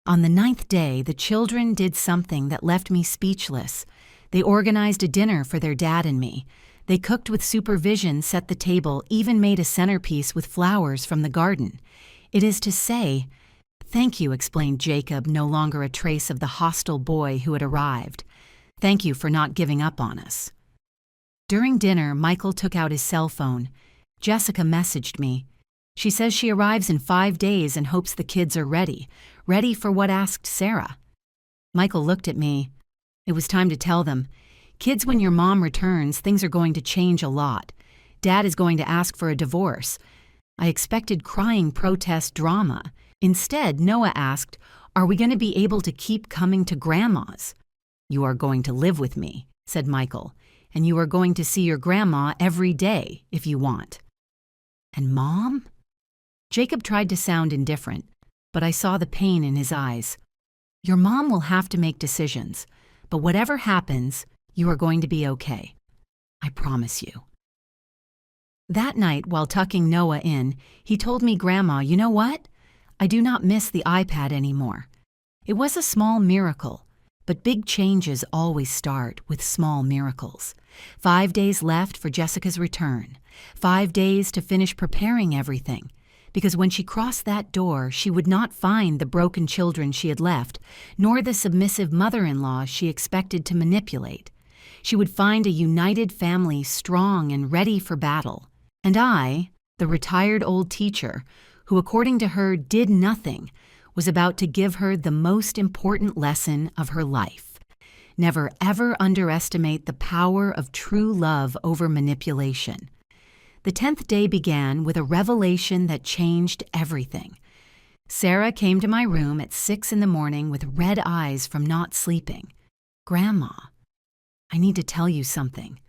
On the 9th day, the children did something that left me speechless. They organized a dinner for their dad and me. They cooked with supervision, set the table, even made a centerpiece with flowers from the garden. It is to say, "Thank you," explained Jacob, no longer a trace of the hostile boy who had arrived. "Thank you for not giving up on us." During dinner, Michael took out his cell phone. Jessica messaged me. She says she arrives in 5 days and hopes the kids are ready. Ready for what, asked Sarah. Michael looked at me. It was time to tell them, "Kids, when your mom returns, things are going to change a lot. Dad is going to ask for a divorce." I expected crying protest drama. Instead, Noah asked, "Are we going to be able to keep coming to Grandma's?" "You are going to live with me," said Michael, "and you are going to see your grandma every day if you want." "And Mom?" Jacob tried to sound indifferent, but I saw the pain in his eyes. "Your mom will have to make decisions, but whatever happens, you are going to be okay. I promise you." That night, while tucking Noah in, he told me, "Grandma, you know what? I do not miss the iPad anymore." It was a small miracle, but big changes always start with small miracles. 5 days left for Jessica's return. 5 days to finish preparing everything, because when she crossed that door, she would not find the broken children she had left, nor the submissive mother-in-law she expected to manipulate. She would find a united family, strong and ready for battle. And I, the retired old teacher, who according to her did nothing, was about to give her the most important lesson of her life. Never ever underestimate the power of true love over manipulation. The 10th day began with a revelation that changed everything. Sarah came to my room at 6 in the morning with red eyes from not sleeping. "Grandma, I need to tell you something.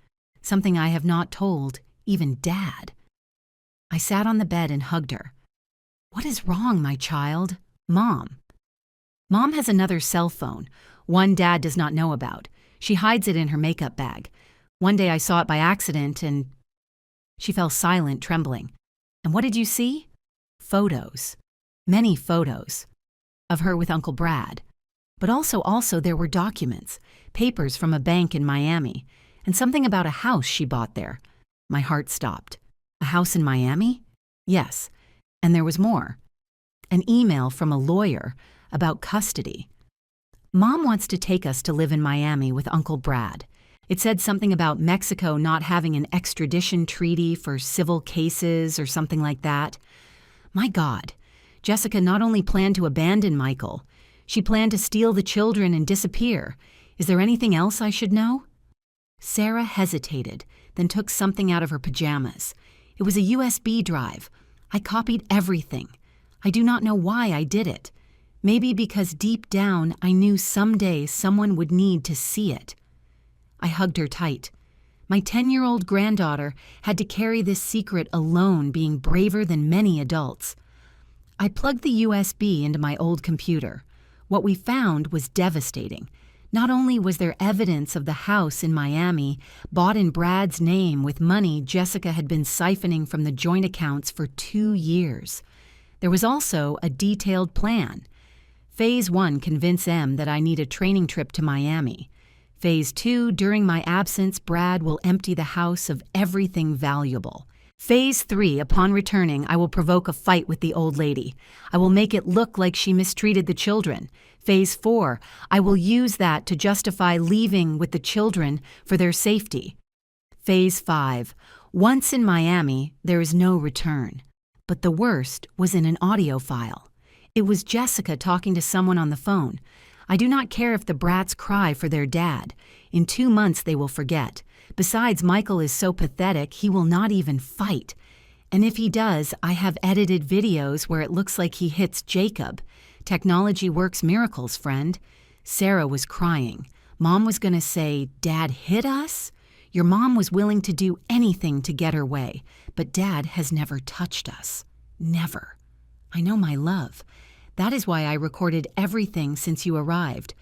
Something I have not told even Dad." I sat on the bed and hugged her. "What is wrong, my child?" "Mom." Mom has another cell phone, one Dad does not know about. She hides it in her makeup bag. One day I saw it by accident and... She fell silent, trembling. "And what did you see?" "Photos. Many photos. Of her with Uncle Brad. But also there were documents, papers from a bank in Miami, and something about a house she bought there." My heart stopped. "A house in Miami?" "Yes. And there was more. An email from a lawyer about custody. Mom wants to take us to live in Miami with Uncle Brad. It said something about Mexico not having an extradition treaty for civil cases or something like that. My God, Jessica not only planned to abandon Michael, she planned to steal the children and disappear. Is there anything else I should know?" Sarah hesitated, then took something out of her pajamas. It was a USB drive. I copied everything. I do not know why I did it. Maybe because deep down I knew someday someone would need to see it. I hugged her tight. My 10-year-old granddaughter had to carry this secret alone, being braver than many adults. I plugged the USB into my old computer. What we found was devastating. Not only was there evidence of the house in Miami, bought in Brad's name with money Jessica had been siphoning from the joint accounts for 2 years. There was also a detailed plan. Phase 1, convince M that I need a training trip to Miami. Phase 2, during my absence, Brad will empty the house of everything valuable. Phase 3, upon returning, I will provoke a fight with the old lady. I will make it look like she mistreated the children. Phase 4, I will use that to justify leaving with the children for their safety. Phase 5, once in Miami, there is no return. But the worst was in an audio file. It was Jessica talking to someone on the phone. I do not care if the brats cry for their dad. In 2 months they will forget. Besides, Michael is so pathetic he will not even fight. And if he does, I have edited videos where it looks like he hits Jacob. Technology works miracles, friend. Sarah was crying. Mom was going to say, "Dad hit us?" Your mom was willing to do anything to get her way, but Dad has never touched us. Never. I know, my love. That is why I recorded everything since you arrived,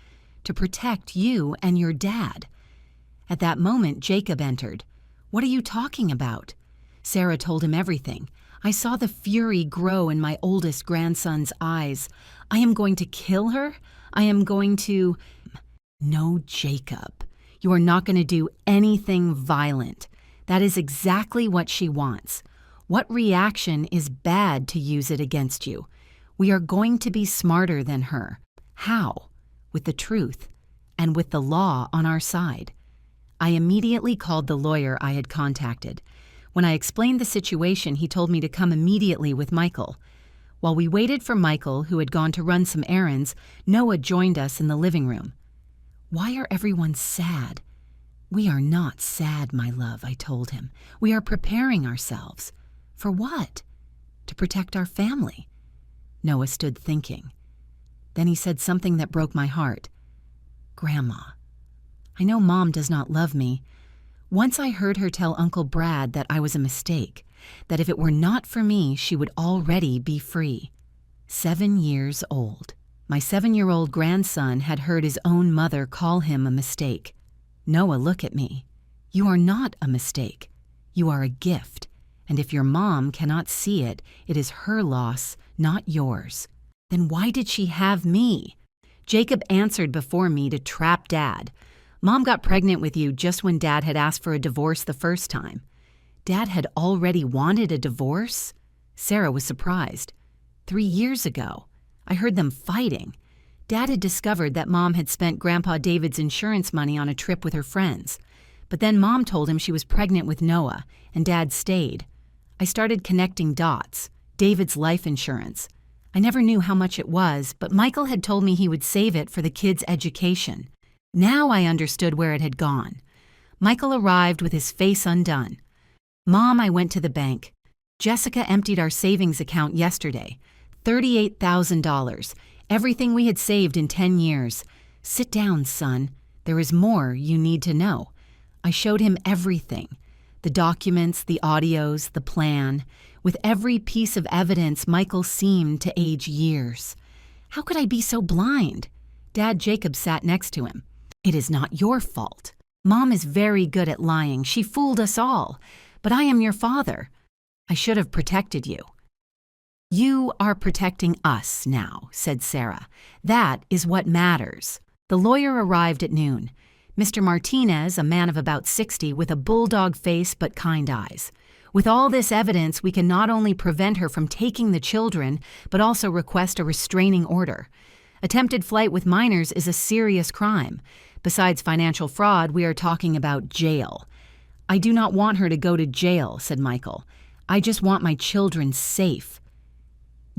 to protect you and your dad. At that moment, Jacob entered. What are you talking about? Sarah told him everything. I saw the fury grow in my oldest grandson's eyes. I am going to kill her? I am going to... No, Jacob. You are not going to do anything violent. That is exactly what she wants. What reaction is bad to use it against you? We are going to be smarter than her. How? With the truth, and with the law on our side. I immediately called the lawyer I had contacted. When I explained the situation, he told me to come immediately with Michael. While we waited for Michael, who had gone to run some errands, Noah joined us in the living room. Why are everyone sad? We are not sad, my love, I told him. We are preparing ourselves. For what? To protect our family. Noah stood thinking. Then he said something that broke my heart. Grandma, I know Mom does not love me. Once I heard her tell Uncle Brad that I was a mistake, that if it were not for me, she would already be free. 7 years old. My 7-year-old grandson had heard his own mother call him a mistake. Noah, look at me. You are not a mistake. You are a gift. And if your mom cannot see it, it is her loss, not yours. Then why did she have me? Jacob answered before me to trap Dad. Mom got pregnant with you just when Dad had asked for a divorce the first time. Dad had already wanted a divorce? Sarah was surprised. 3 years ago. I heard them fighting. Dad had discovered that Mom had spent Grandpa David's insurance money on a trip with her friends. But then Mom told him she was pregnant with Noah, and Dad stayed. I started connecting dots. David's life insurance. I never knew how much it was, but Michael had told me he would save it for the kids' education. Now I understood where it had gone. Michael arrived with his face undone. Mom, I went to the bank. Jessica emptied our savings account yesterday. $38,000. Everything we had saved in 10 years. Sit down, son. There is more you need to know. I showed him everything. The documents, the audios, the plan. With every piece of evidence, Michael seemed to age years. How could I be so blind? Dad Jacob sat next to him. It is not your fault. Mom is very good at lying. She fooled us all. But I am your father. I should have protected you. You are protecting us now, said Sarah. That is what matters. The lawyer arrived at noon. Mr. Martinez, a man of about 60 with a bulldog face but kind eyes. With all this evidence, we can not only prevent her from taking the children, but also request a restraining order. Attempted flight with minors is a serious crime. Besides financial fraud, we are talking about jail. I do not want her to go to jail, said Michael. I just want my children safe.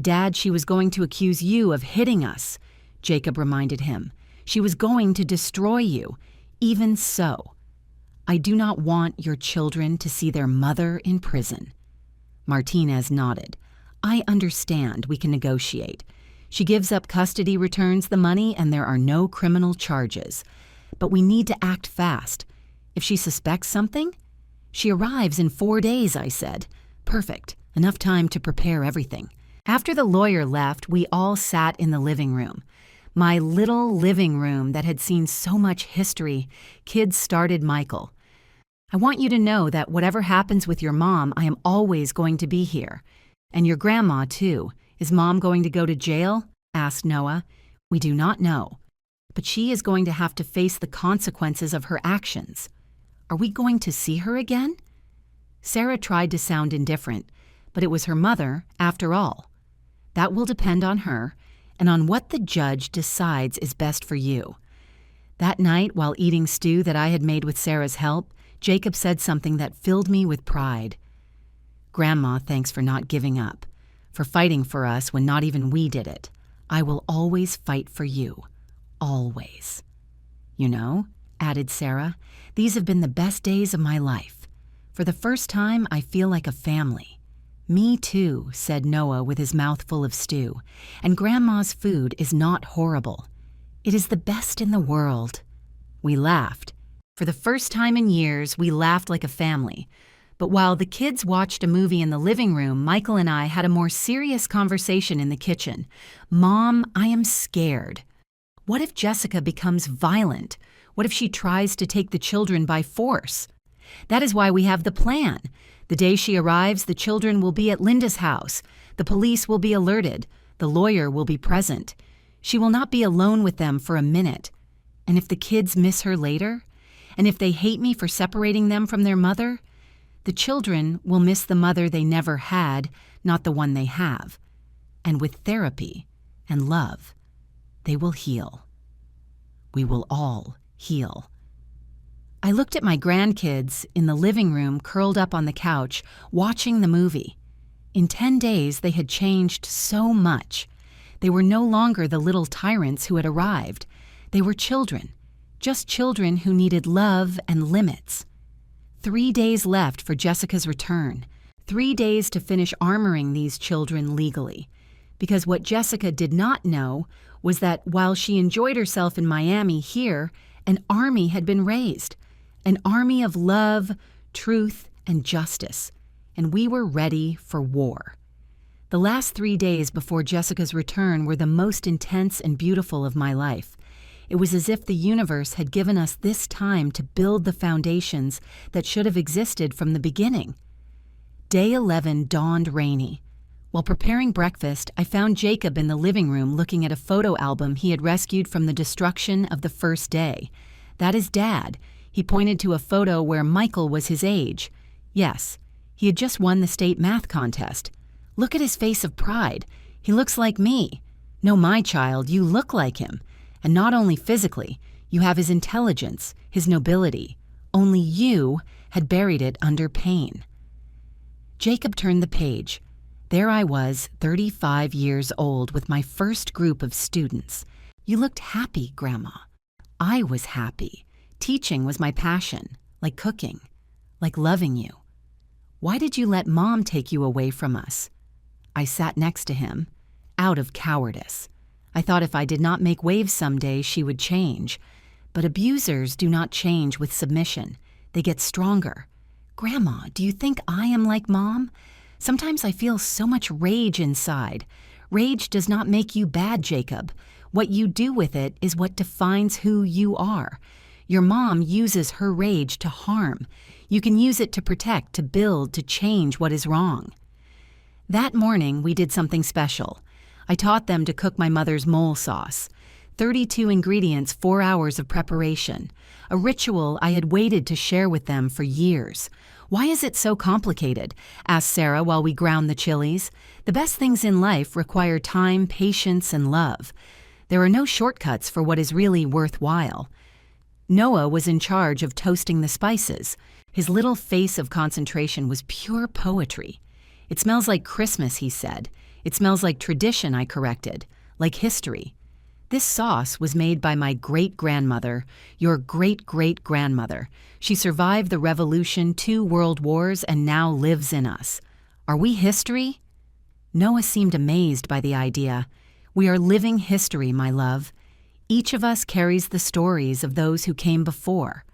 Dad, she was going to accuse you of hitting us, Jacob reminded him. She was going to destroy you. Even so, I do not want your children to see their mother in prison. Martinez nodded. I understand we can negotiate. She gives up custody, returns the money, and there are no criminal charges. But we need to act fast. If she suspects something? She arrives in 4 days, I said. Perfect. Enough time to prepare everything. After the lawyer left, we all sat in the living room. My little living room that had seen so much history. Kids started Michael. I want you to know that whatever happens with your mom, I am always going to be here. And your grandma, too. Is Mom going to go to jail? Asked Noah. We do not know. But she is going to have to face the consequences of her actions. Are we going to see her again? Sarah tried to sound indifferent, but it was her mother, after all. That will depend on her and on what the judge decides is best for you. That night, while eating stew that I had made with Sarah's help, Jacob said something that filled me with pride. "Grandma, thanks for not giving up, for fighting for us when not even we did it. I will always fight for you. Always." "You know," added Sarah, "these have been the best days of my life. For the first time, I feel like a family." "Me too," said Noah with his mouth full of stew. "And Grandma's food is not horrible. It is the best in the world." We laughed. For the first time in years, we laughed like a family. But while the kids watched a movie in the living room, Michael and I had a more serious conversation in the kitchen. "Mom, I am scared. What if Jessica becomes violent? What if she tries to take the children by force?" "That is why we have the plan. The day she arrives, the children will be at Linda's house. The police will be alerted. The lawyer will be present. She will not be alone with them for a minute. And if the kids miss her later, and if they hate me for separating them from their mother, the children will miss the mother they never had, not the one they have. And with therapy and love, they will heal. We will all heal." I looked at my grandkids in the living room, curled up on the couch, watching the movie. In 10 days, they had changed so much. They were no longer the little tyrants who had arrived. They were children, just children who needed love and limits. 3 days left for Jessica's return. 3 days to finish armoring these children legally. Because what Jessica did not know was that while she enjoyed herself in Miami, here, an army had been raised. An army of love, truth, and justice. And we were ready for war. The last 3 days before Jessica's return were the most intense and beautiful of my life. It was as if the universe had given us this time to build the foundations that should have existed from the beginning. Day 11 dawned rainy. While preparing breakfast, I found Jacob in the living room looking at a photo album he had rescued from the destruction of the first day. "That is Dad." He pointed to a photo where Michael was his age. Yes, he had just won the state math contest. "Look at his face of pride. He looks like me." "No, my child, you look like him. And not only physically, you have his intelligence, his nobility. Only you had buried it under pain." Jacob turned the page. There I was, 35 years old, with my first group of students. "You looked happy, Grandma." I was happy. Teaching was my passion, like cooking, like loving you. "Why did you let Mom take you away from us?" I sat next to him, out of cowardice. I thought if I did not make waves someday, she would change. But abusers do not change with submission. They get stronger. "Grandma, do you think I am like Mom? Sometimes I feel so much rage inside. Rage does not make you bad, Jacob. What you do with it is what defines who you are. Your mom uses her rage to harm. You can use it to protect, to build, to change what is wrong." That morning, we did something special. I taught them to cook my mother's mole sauce. 32 ingredients, 4 hours of preparation. A ritual I had waited to share with them for years. "Why is it so complicated?" asked Sarah while we ground the chilies. "The best things in life require time, patience, and love. There are no shortcuts for what is really worthwhile." Noah was in charge of toasting the spices. His little face of concentration was pure poetry. "It smells like Christmas," he said. "It smells like tradition," I corrected, "like history." "This sauce was made by my great-grandmother, your great-great-grandmother. She survived the revolution, 2 world wars, and now lives in us. Are we history?" Noah seemed amazed by the idea. "We are living history, my love. Each of us carries the stories of those who came before."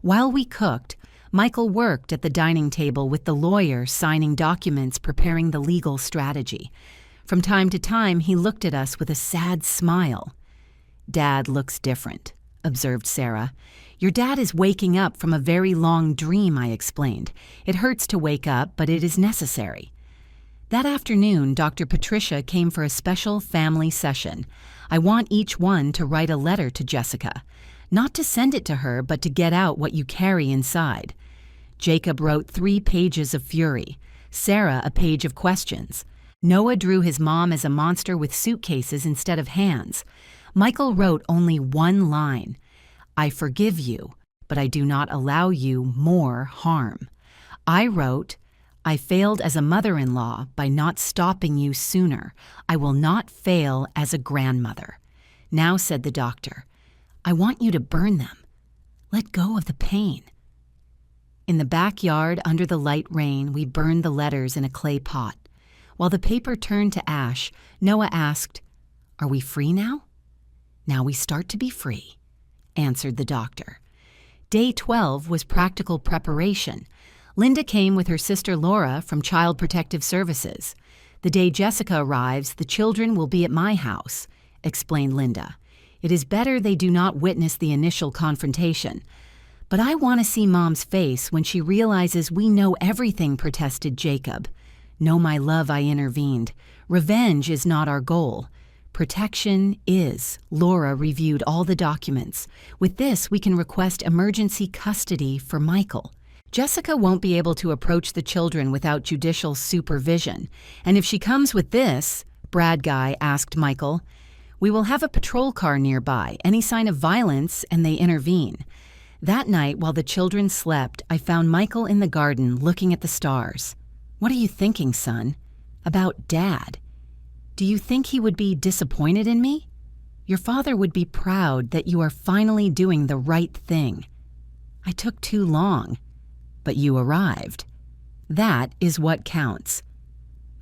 While we cooked, Michael worked at the dining table with the lawyer, signing documents, preparing the legal strategy. From time to time, he looked at us with a sad smile. "Dad looks different," observed Sarah. "Your dad is waking up from a very long dream," I explained. "It hurts to wake up, but it is necessary." That afternoon, Dr. Patricia came for a special family session. I want each one to write a letter to Jessica. Not to send it to her, but to get out what you carry inside. Jacob wrote 3 pages of fury, Sarah a page of questions. Noah drew his mom as a monster with suitcases instead of hands. Michael wrote only 1 line, "I forgive you, but I do not allow you more harm." I wrote, "I failed as a mother-in-law by not stopping you sooner. I will not fail as a grandmother." "Now," said the doctor, "I want you to burn them. Let go of the pain." In the backyard, under the light rain, we burned the letters in a clay pot. While the paper turned to ash, Noah asked, "Are we free now?" "Now we start to be free," answered the doctor. Day 12 was practical preparation. Linda came with her sister Laura from Child Protective Services. "The day Jessica arrives, the children will be at my house," explained Linda. "It is better they do not witness the initial confrontation. But I want to see Mom's face when she realizes we know everything," protested Jacob. "No, my love," I intervened. "Revenge is not our goal. Protection is." Laura reviewed all the documents. "With this, we can request emergency custody for Michael. Jessica won't be able to approach the children without judicial supervision. And if she comes with this," Brad Guy asked Michael, "we will have a patrol car nearby. Any sign of violence, and they intervene." That night, while the children slept, I found Michael in the garden looking at the stars. "What are you thinking, son?" "About Dad. Do you think he would be disappointed in me?" "Your father would be proud that you are finally doing the right thing." "I took too long." "But you arrived. That is what counts."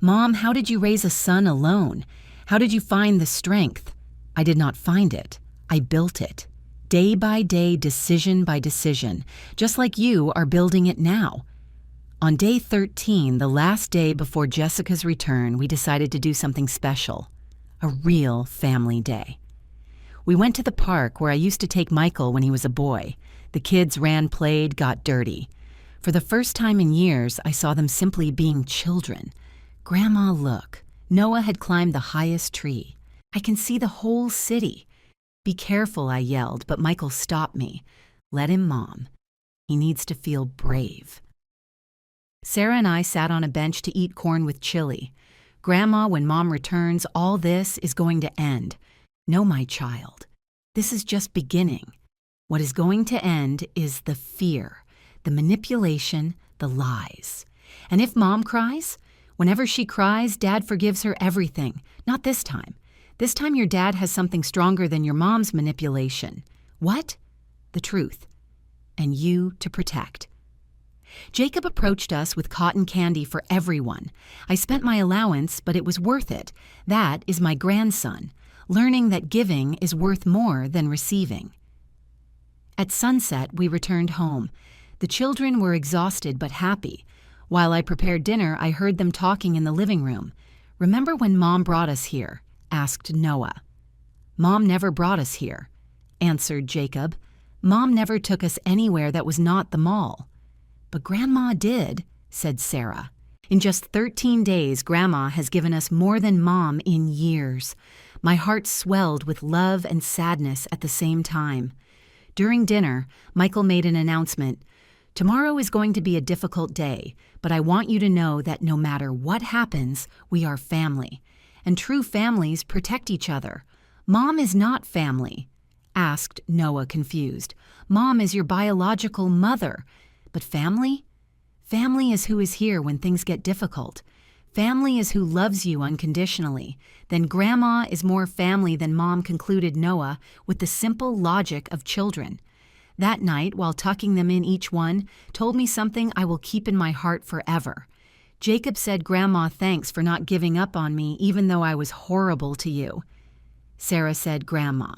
"Mom, how did you raise a son alone? How did you find the strength?" "I did not find it. I built it. Day by day, decision by decision, just like you are building it now." On day 13, the last day before Jessica's return, we decided to do something special, a real family day. We went to the park where I used to take Michael when he was a boy. The kids ran, played, got dirty. For the first time in years, I saw them simply being children. "Grandma, look. Noah had climbed the highest tree. I can see the whole city." "Be careful," I yelled, but Michael stopped me. "Let him, Mom. He needs to feel brave." Sarah and I sat on a bench to eat corn with chili. "Grandma, when Mom returns, all this is going to end." "No, my child. This is just beginning. What is going to end is the fear, the manipulation, the lies. And if Mom cries, whenever she cries, Dad forgives her everything. Not this time. This time your dad has something stronger than your mom's manipulation." "What?" "The truth. And you to protect." Jacob approached us with cotton candy for everyone. I spent my allowance, but it was worth it. That is my grandson, learning that giving is worth more than receiving. At sunset, we returned home. The children were exhausted but happy. While I prepared dinner, I heard them talking in the living room. "Remember when Mom brought us here?" asked Noah. "Mom never brought us here," answered Jacob. "Mom never took us anywhere that was not the mall." "But Grandma did," said Sarah. "In just 13 days, Grandma has given us more than Mom in years." My heart swelled with love and sadness at the same time. During dinner, Michael made an announcement. "Tomorrow is going to be a difficult day, but I want you to know that no matter what happens, we are family. And true families protect each other." "Mom is not family," asked Noah, confused. "Mom is your biological mother. But family? Family is who is here when things get difficult. Family is who loves you unconditionally. Then Grandma is more family than Mom," concluded Noah with the simple logic of children. That night, while tucking them in each one, told me something I will keep in my heart forever. Jacob said, "Grandma, thanks for not giving up on me even though I was horrible to you." Sarah said, "Grandma,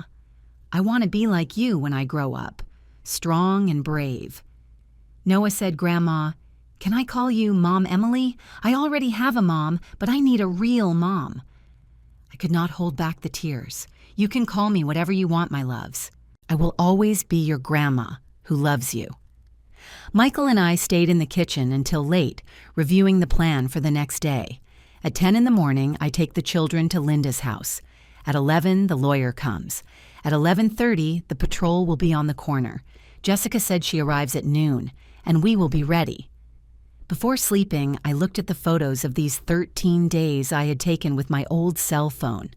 I want to be like you when I grow up, strong and brave." Noah said, "Grandma, can I call you Mom Emily? I already have a mom, but I need a real mom." I could not hold back the tears. "You can call me whatever you want, my loves. I will always be your grandma who loves you." Michael and I stayed in the kitchen until late, reviewing the plan for the next day. At 10 in the morning, I take the children to Linda's house. At 11, the lawyer comes. At 11:30, the patrol will be on the corner. Jessica said she arrives at noon. and we will be ready." Before sleeping, I looked at the photos of these 13 days I had taken with my old cell phone.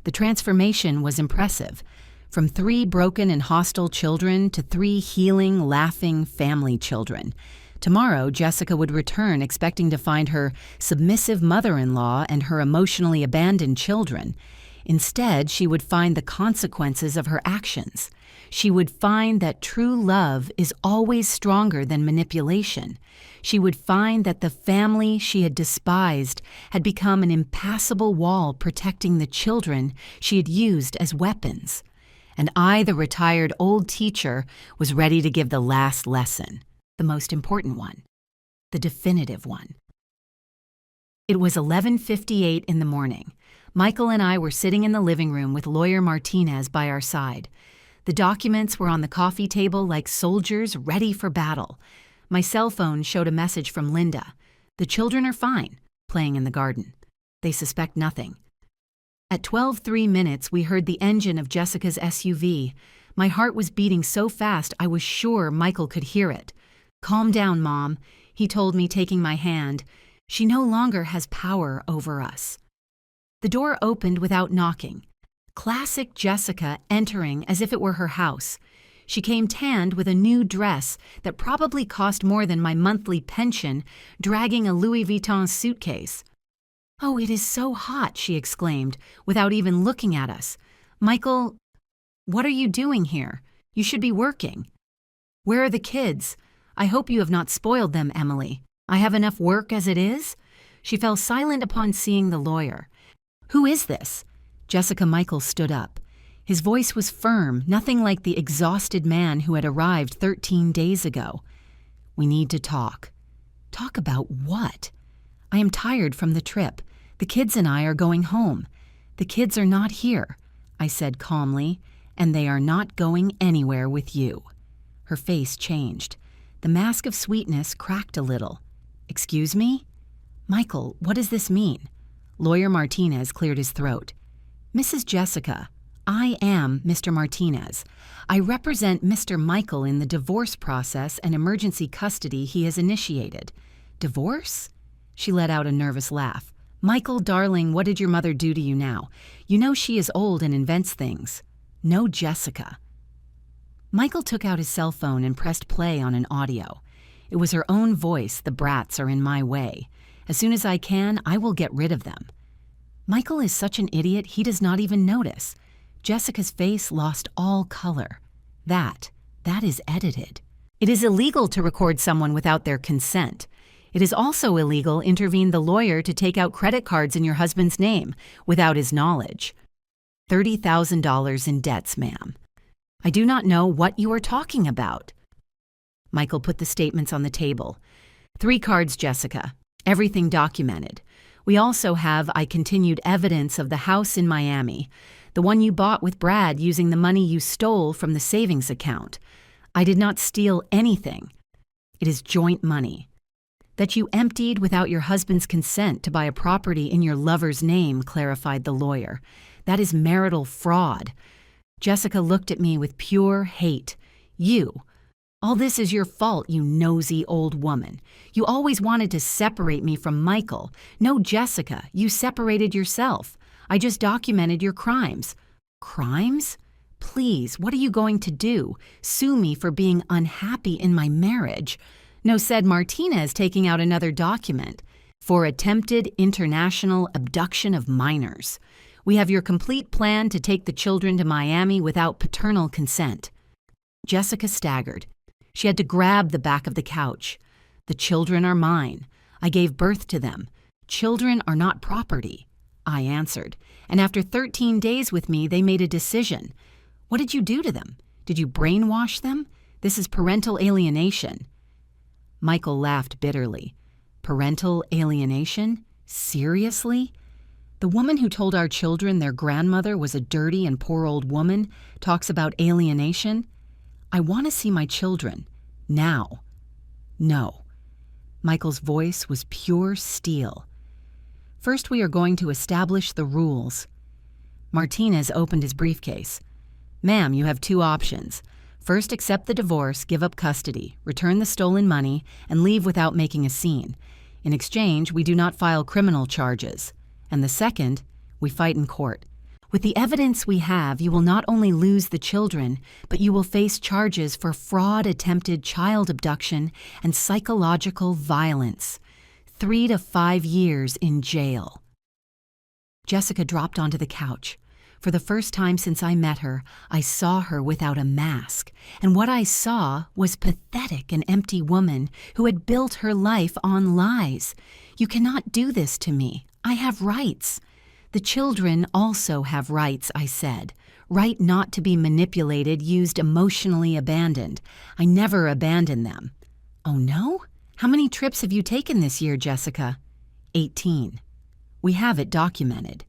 The transformation was impressive. From 3 broken and hostile children to 3 healing, laughing family children. Tomorrow, Jessica would return expecting to find her submissive mother-in-law and her emotionally abandoned children. Instead, she would find the consequences of her actions. She would find that true love is always stronger than manipulation. She would find that the family she had despised had become an impassable wall protecting the children she had used as weapons. And I, the retired old teacher, was ready to give the last lesson, the most important one, the definitive one. It was 11:58 in the morning. Michael and I were sitting in the living room with lawyer Martinez by our side. The documents were on the coffee table like soldiers ready for battle. My cell phone showed a message from Linda. "The children are fine, playing in the garden. They suspect nothing." At 12:03 we heard the engine of Jessica's SUV. My heart was beating so fast I was sure Michael could hear it. "Calm down, Mom," he told me, taking my hand. "She no longer has power over us." The door opened without knocking. Classic Jessica entering as if it were her house. She came tanned with a new dress that probably cost more than my monthly pension, dragging a Louis Vuitton suitcase. "Oh, it is so hot," she exclaimed, without even looking at us. "Michael, what are you doing here? You should be working." "Where are the kids? I hope you have not spoiled them, Emily. I have enough work as it is." She fell silent upon seeing the lawyer. "Who is this?" Jessica Michael stood up. His voice was firm, nothing like the exhausted man who had arrived 13 days ago. "We need to talk." "Talk about what?" "I am tired from the trip. The kids and I are going home." "The kids are not here," I said calmly, "and they are not going anywhere with you." Her face changed. The mask of sweetness cracked a little. "Excuse me?" "Michael, what does this mean?" Lawyer Martinez cleared his throat. "Mrs. Jessica, I am Mr. Martinez. I represent Mr. Michael in the divorce process and emergency custody he has initiated." "Divorce?" She let out a nervous laugh. "Michael, darling, what did your mother do to you now? You know she is old and invents things." "No, Jessica." Michael took out his cell phone and pressed play on an audio. It was her own voice. "The brats are in my way. As soon as I can, I will get rid of them." Michael is such an idiot he does not even notice. Jessica's face lost all color. That is edited. It is illegal to record someone without their consent. It is also illegal to intervene the lawyer to take out credit cards in your husband's name without his knowledge. $30,000 in debts, ma'am. I do not know what you are talking about. Michael put the statements on the table. 3 cards, Jessica. Everything documented. We also have continued evidence of the house in Miami, the one you bought with Brad using the money you stole from the savings account. I did not steal anything. It is joint money. That you emptied without your husband's consent to buy a property in your lover's name, clarified the lawyer. That is marital fraud. Jessica looked at me with pure hate. You. All this is your fault, you nosy old woman. You always wanted to separate me from Michael. No, Jessica, you separated yourself. I just documented your crimes. Crimes? Please, what are you going to do? Sue me for being unhappy in my marriage? No, said Martinez, taking out another document. For attempted international abduction of minors. We have your complete plan to take the children to Miami without paternal consent. Jessica staggered. She had to grab the back of the couch. The children are mine. I gave birth to them. Children are not property. I answered. And after 13 days with me, they made a decision. What did you do to them? Did you brainwash them? This is parental alienation. Michael laughed bitterly. Parental alienation? Seriously? The woman who told our children their grandmother was a dirty and poor old woman talks about alienation? I want to see my children. Now. No. Michael's voice was pure steel. First, we are going to establish the rules. Martinez opened his briefcase. Ma'am, you have 2 options. First, accept the divorce, give up custody, return the stolen money, and leave without making a scene. In exchange, we do not file criminal charges. And the second, we fight in court. With the evidence we have, you will not only lose the children, but you will face charges for fraud, attempted child abduction, and psychological violence. 3 to 5 years in jail." Jessica dropped onto the couch. For the first time since I met her, I saw her without a mask, and what I saw was pathetic, an empty woman who had built her life on lies. "You cannot do this to me. I have rights." "The children also have rights," I said. "Right not to be manipulated, used, emotionally abandoned. I never abandoned them." "Oh no? How many trips have you taken this year, Jessica?" 18. "We have it documented.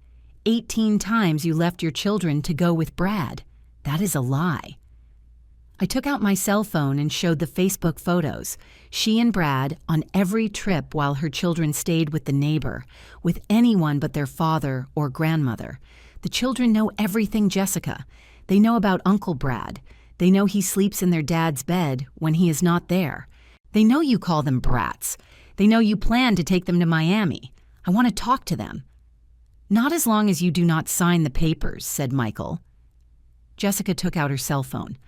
18 times you left your children to go with Brad. That is a lie." I took out my cell phone and showed the Facebook photos. She and Brad on every trip while her children stayed with the neighbor, with anyone but their father or grandmother. The children know everything, Jessica. They know about Uncle Brad. They know he sleeps in their dad's bed when he is not there. They know you call them brats. They know you plan to take them to Miami. I want to talk to them. "Not as long as you do not sign the papers," said Michael. Jessica took out her cell phone.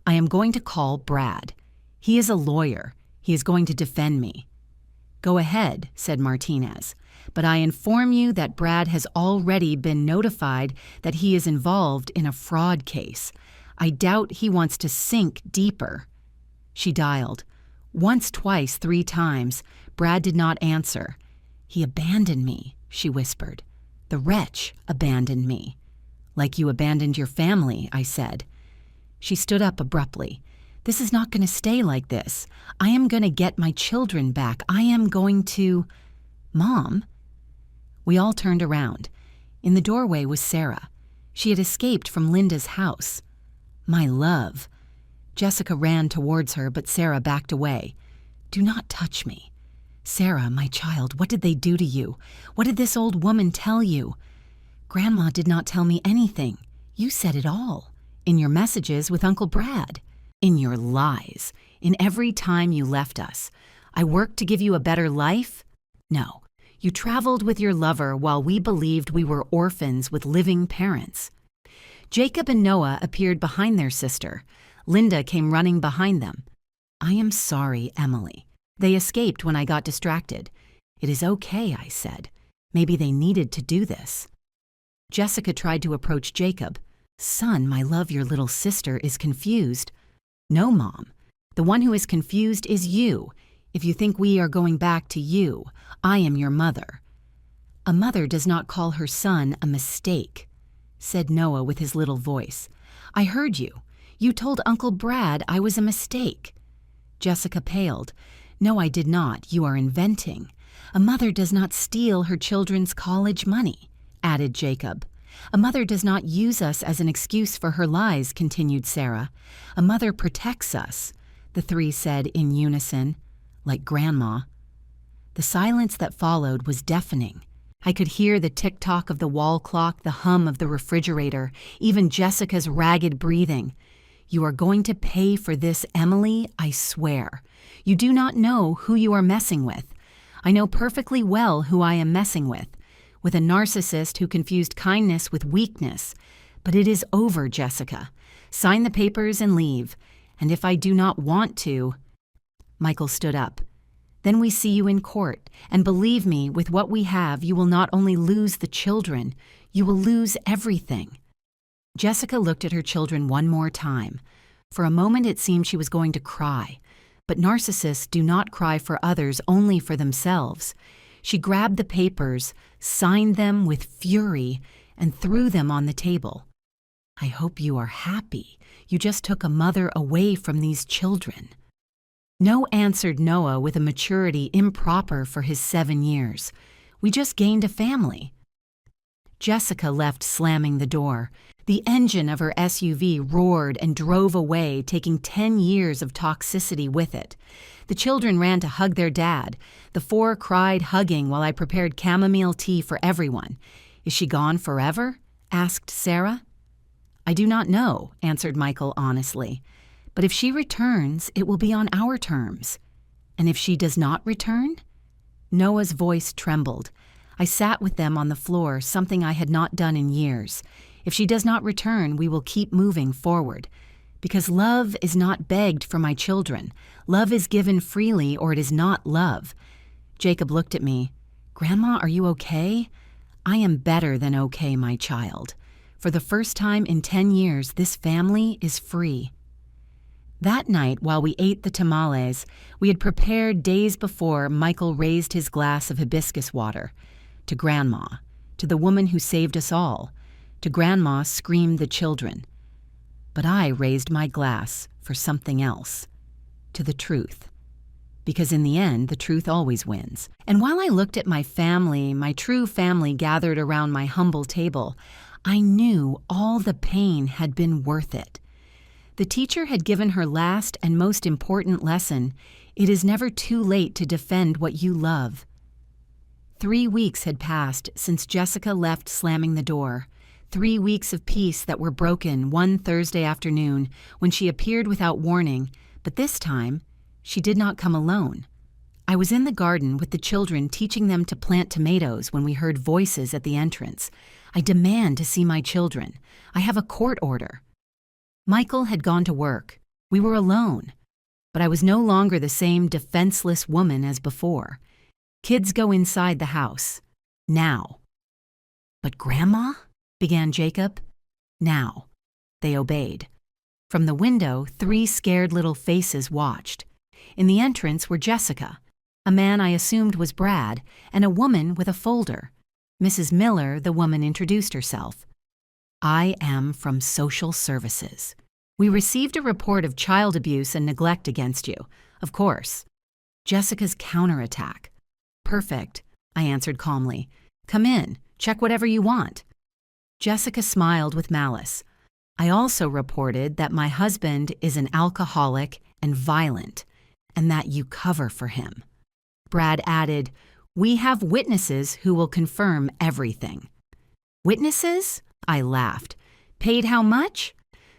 "I am going to call Brad. He is a lawyer. He is going to defend me." "Go ahead," said Martinez. "But I inform you that Brad has already been notified that he is involved in a fraud case. I doubt he wants to sink deeper." She dialed. Once, twice, 3 times. Brad did not answer. "He abandoned me," she whispered. "The wretch abandoned me." "Like you abandoned your family," I said. She stood up abruptly. "This is not going to stay like this. I am going to get my children back. I am going to—" "Mom?" We all turned around. In the doorway was Sarah. She had escaped from Linda's house. "My love." Jessica ran towards her, but Sarah backed away. "Do not touch me." "Sarah, my child, what did they do to you? What did this old woman tell you?" "Grandma did not tell me anything. You said it all. In your messages with Uncle Brad. In your lies. In every time you left us. I worked to give you a better life? No. You traveled with your lover while we believed we were orphans with living parents." Jacob and Noah appeared behind their sister. Linda came running behind them. "I am sorry, Emily. They escaped when I got distracted. It is okay," I said. "Maybe they needed to do this." Jessica tried to approach Jacob. "Son, my love, your little sister is confused." "No, Mom. The one who is confused is you. If you think we are going back to you, I am your mother." "A mother does not call her son a mistake," said Noah with his little voice. "I heard you. You told Uncle Brad I was a mistake." Jessica paled. "No, I did not. You are inventing. A mother does not steal her children's college money," added Jacob. "A mother does not use us as an excuse for her lies," continued Sarah. "A mother protects us," the 3 said in unison, like Grandma. The silence that followed was deafening. I could hear the tick-tock of the wall clock, the hum of the refrigerator, even Jessica's ragged breathing. "You are going to pay for this, Emily, I swear. You do not know who you are messing with. I know perfectly well who I am messing with a narcissist who confused kindness with weakness. But it is over, Jessica. Sign the papers and leave. And if I do not want to—" Michael stood up. "Then we see you in court, and believe me, with what we have, you will not only lose the children, you will lose everything." Jessica looked at her children one more time. For a moment it seemed she was going to cry. But narcissists do not cry for others, only for themselves. She grabbed the papers, signed them with fury, and threw them on the table. "I hope you are happy. You just took a mother away from these children." "No," answered Noah with a maturity improper for his 7 years. "We just gained a family." Jessica left, slamming the door. The engine of her SUV roared and drove away, taking 10 years of toxicity with it. The children ran to hug their dad. The 4 cried, hugging, while I prepared chamomile tea for everyone. "Is she gone forever?" asked Sarah. "I do not know," answered Michael honestly. But if she returns, it will be on our terms. And if she does not return? Noah's voice trembled. I sat with them on the floor, something I had not done in years. If she does not return, we will keep moving forward. Because love is not begged for my children. Love is given freely, or it is not love. Jacob looked at me. Grandma, are you okay? I am better than okay, my child. For the first time in 10 years, this family is free. That night, while we ate the tamales, we had prepared days before, Michael raised his glass of hibiscus water. To Grandma, to the woman who saved us all. To Grandma screamed the children. But I raised my glass for something else. To the truth. Because in the end, the truth always wins. And while I looked at my family, my true family gathered around my humble table, I knew all the pain had been worth it. The teacher had given her last and most important lesson. It is never too late to defend what you love. 3 weeks had passed since Jessica left slamming the door. 3 weeks of peace that were broken one Thursday afternoon when she appeared without warning, but this time, she did not come alone. I was in the garden with the children teaching them to plant tomatoes when we heard voices at the entrance. I demand to see my children. I have a court order. Michael had gone to work. We were alone. But I was no longer the same defenseless woman as before. Kids go inside the house. Now. But Grandma? Began Jacob. Now. They obeyed. From the window, 3 scared little faces watched. In the entrance were Jessica, a man I assumed was Brad, and a woman with a folder. Mrs. Miller, the woman, introduced herself. I am from Social Services. We received a report of child abuse and neglect against you. Of course. Jessica's counterattack. Perfect, I answered calmly. Come in, check whatever you want. Jessica smiled with malice. I also reported that my husband is an alcoholic and violent, and that you cover for him. Brad added, we have witnesses who will confirm everything. Witnesses? I laughed. Paid how much?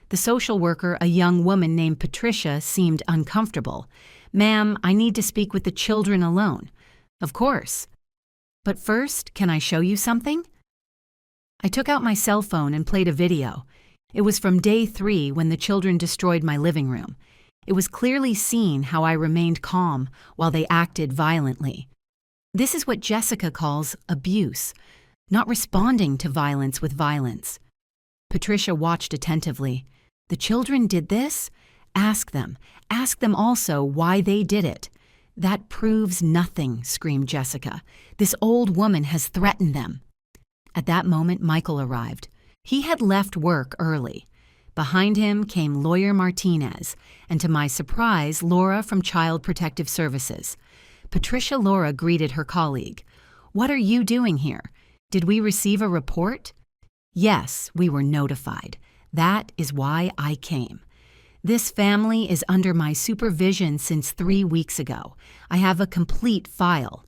The social worker, a young woman named Patricia, seemed uncomfortable. Ma'am, I need to speak with the children alone. Of course. But first, can I show you something? I took out my cell phone and played a video. It was from day 3 when the children destroyed my living room. It was clearly seen how I remained calm while they acted violently. This is what Jessica calls abuse, not responding to violence with violence. Patricia watched attentively. The children did this? Ask them. Ask them also why they did it. That proves nothing, screamed Jessica. This old woman has threatened them. At that moment, Michael arrived. He had left work early. Behind him came Lawyer Martinez, and to my surprise, Laura from Child Protective Services. Patricia Laura greeted her colleague. What are you doing here? Did we receive a report? Yes, we were notified. That is why I came. This family is under my supervision since 3 weeks ago. I have a complete file.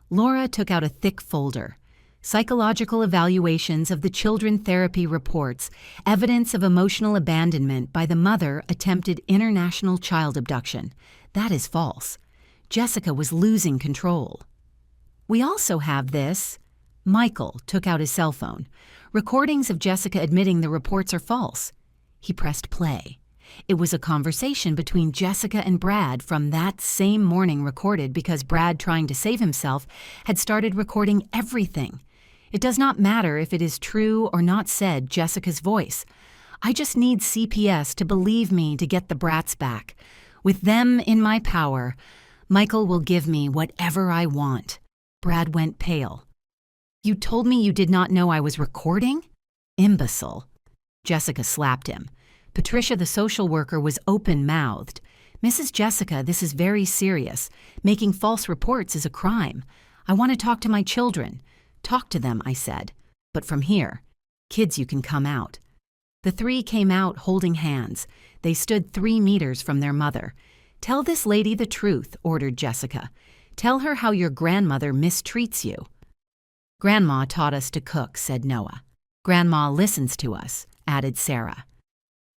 Laura took out a thick folder. Psychological evaluations of the children therapy reports, evidence of emotional abandonment by the mother attempted international child abduction. That is false. Jessica was losing control. We also have this. Michael took out his cell phone. Recordings of Jessica admitting the reports are false. He pressed play. It was a conversation between Jessica and Brad from that same morning recorded because Brad, trying to save himself, had started recording everything. It does not matter if it is true or not, said Jessica's voice. I just need CPS to believe me to get the brats back. With them in my power, Michael will give me whatever I want. Brad went pale. You told me you did not know I was recording? Imbecile. Jessica slapped him. Patricia, the social worker, was open-mouthed. Mrs. Jessica, this is very serious. Making false reports is a crime. I want to talk to my children. Talk to them, I said. But from here. Kids, you can come out. The 3 came out holding hands. They stood 3 meters from their mother. Tell this lady the truth, ordered Jessica. Tell her how your grandmother mistreats you. Grandma taught us to cook, said Noah. Grandma listens to us, added Sarah.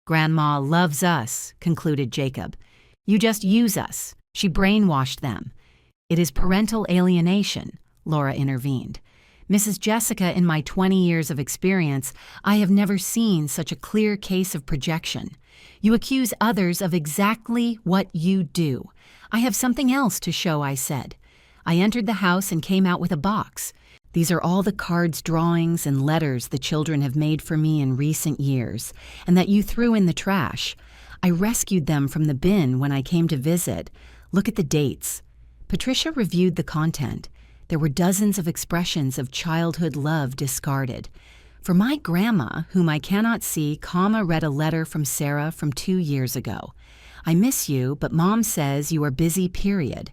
Grandma loves us, concluded Jacob. You just use us. She brainwashed them. It is parental alienation, Laura intervened. Mrs. Jessica, in my 20 years of experience, I have never seen such a clear case of projection. You accuse others of exactly what you do. I have something else to show, I said. I entered the house and came out with a box. These are all the cards, drawings, and letters the children have made for me in recent years, and that you threw in the trash. I rescued them from the bin when I came to visit. Look at the dates. Patricia reviewed the content. There were dozens of expressions of childhood love discarded. For my grandma, whom I cannot see, read a letter from Sarah from 2 years ago. I miss you, but Mom says you are busy, period.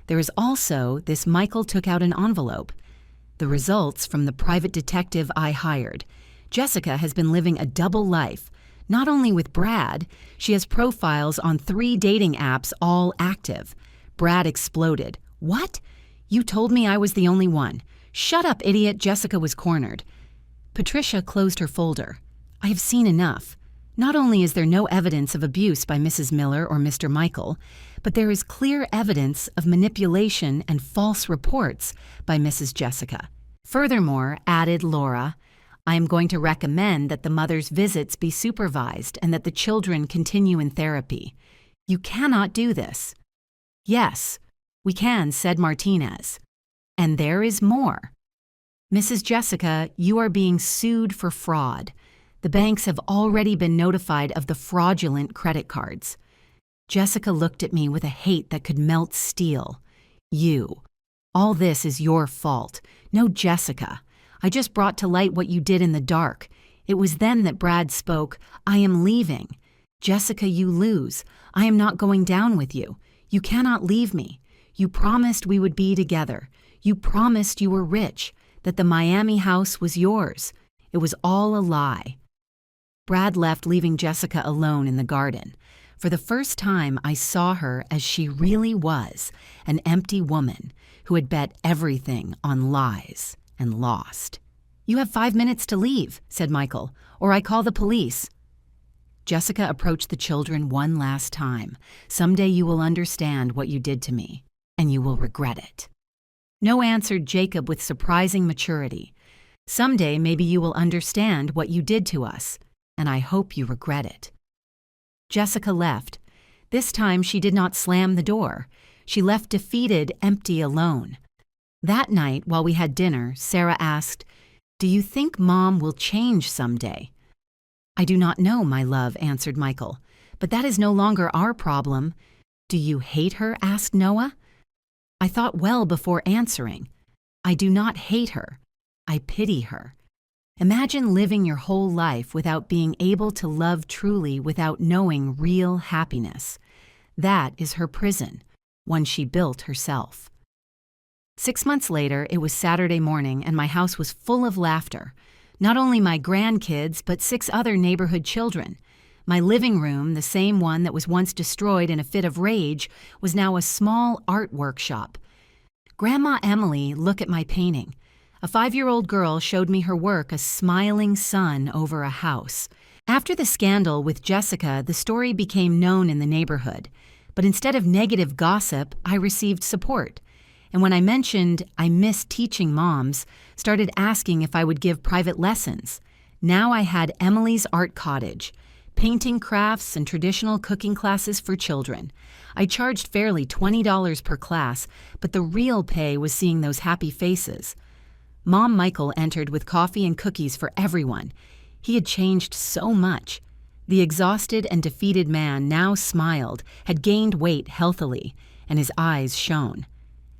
There is also this: Michael took out an envelope. The results from the private detective I hired. Jessica has been living a double life. Not only with Brad, she has profiles on 3 dating apps, all active. Brad exploded. What? You told me I was the only one. Shut up, idiot, Jessica was cornered. Patricia closed her folder. I have seen enough. Not only is there no evidence of abuse by Mrs. Miller or Mr. Michael, but there is clear evidence of manipulation and false reports by Mrs. Jessica. Furthermore, added Laura, I am going to recommend that the mother's visits be supervised and that the children continue in therapy. You cannot do this. Yes, we can, said Martinez. And there is more. Mrs. Jessica, you are being sued for fraud. The banks have already been notified of the fraudulent credit cards. Jessica looked at me with a hate that could melt steel. You. All this is your fault. No, Jessica. I just brought to light what you did in the dark. It was then that Brad spoke. I am leaving. Jessica, you lose. I am not going down with you. You cannot leave me. You promised we would be together. You promised you were rich, that the Miami house was yours. It was all a lie. Brad left, leaving Jessica alone in the garden. For the first time, I saw her as she really was, an empty woman who had bet everything on lies and lost. You have 5 minutes to leave, said Michael, or I call the police. Jessica approached the children one last time. Someday you will understand what you did to me, and you will regret it. No, answered Jacob with surprising maturity. Someday maybe you will understand what you did to us, and I hope you regret it. Jessica left. This time she did not slam the door. She left defeated, empty, alone. That night, while we had dinner, Sarah asked, Do you think Mom will change someday? I do not know, my love, answered Michael. But that is no longer our problem. Do you hate her? Asked Noah. I thought well before answering. I do not hate her. I pity her. Imagine living your whole life without being able to love truly, without knowing real happiness. That is her prison, one she built herself. 6 months later, it was Saturday morning, and my house was full of laughter. Not only my grandkids, but 6 other neighborhood children. My living room, the same one that was once destroyed in a fit of rage, was now a small art workshop. Grandma Emily, look at my painting. A 5-year-old girl showed me her work, a smiling sun over a house. After the scandal with Jessica, the story became known in the neighborhood. But instead of negative gossip, I received support. And when I mentioned I miss teaching moms, started asking if I would give private lessons. Now I had Emily's Art Cottage, painting crafts and traditional cooking classes for children. I charged fairly $20 per class, but the real pay was seeing those happy faces. Mom Michael entered with coffee and cookies for everyone. He had changed so much. The exhausted and defeated man now smiled, had gained weight healthily, and his eyes shone.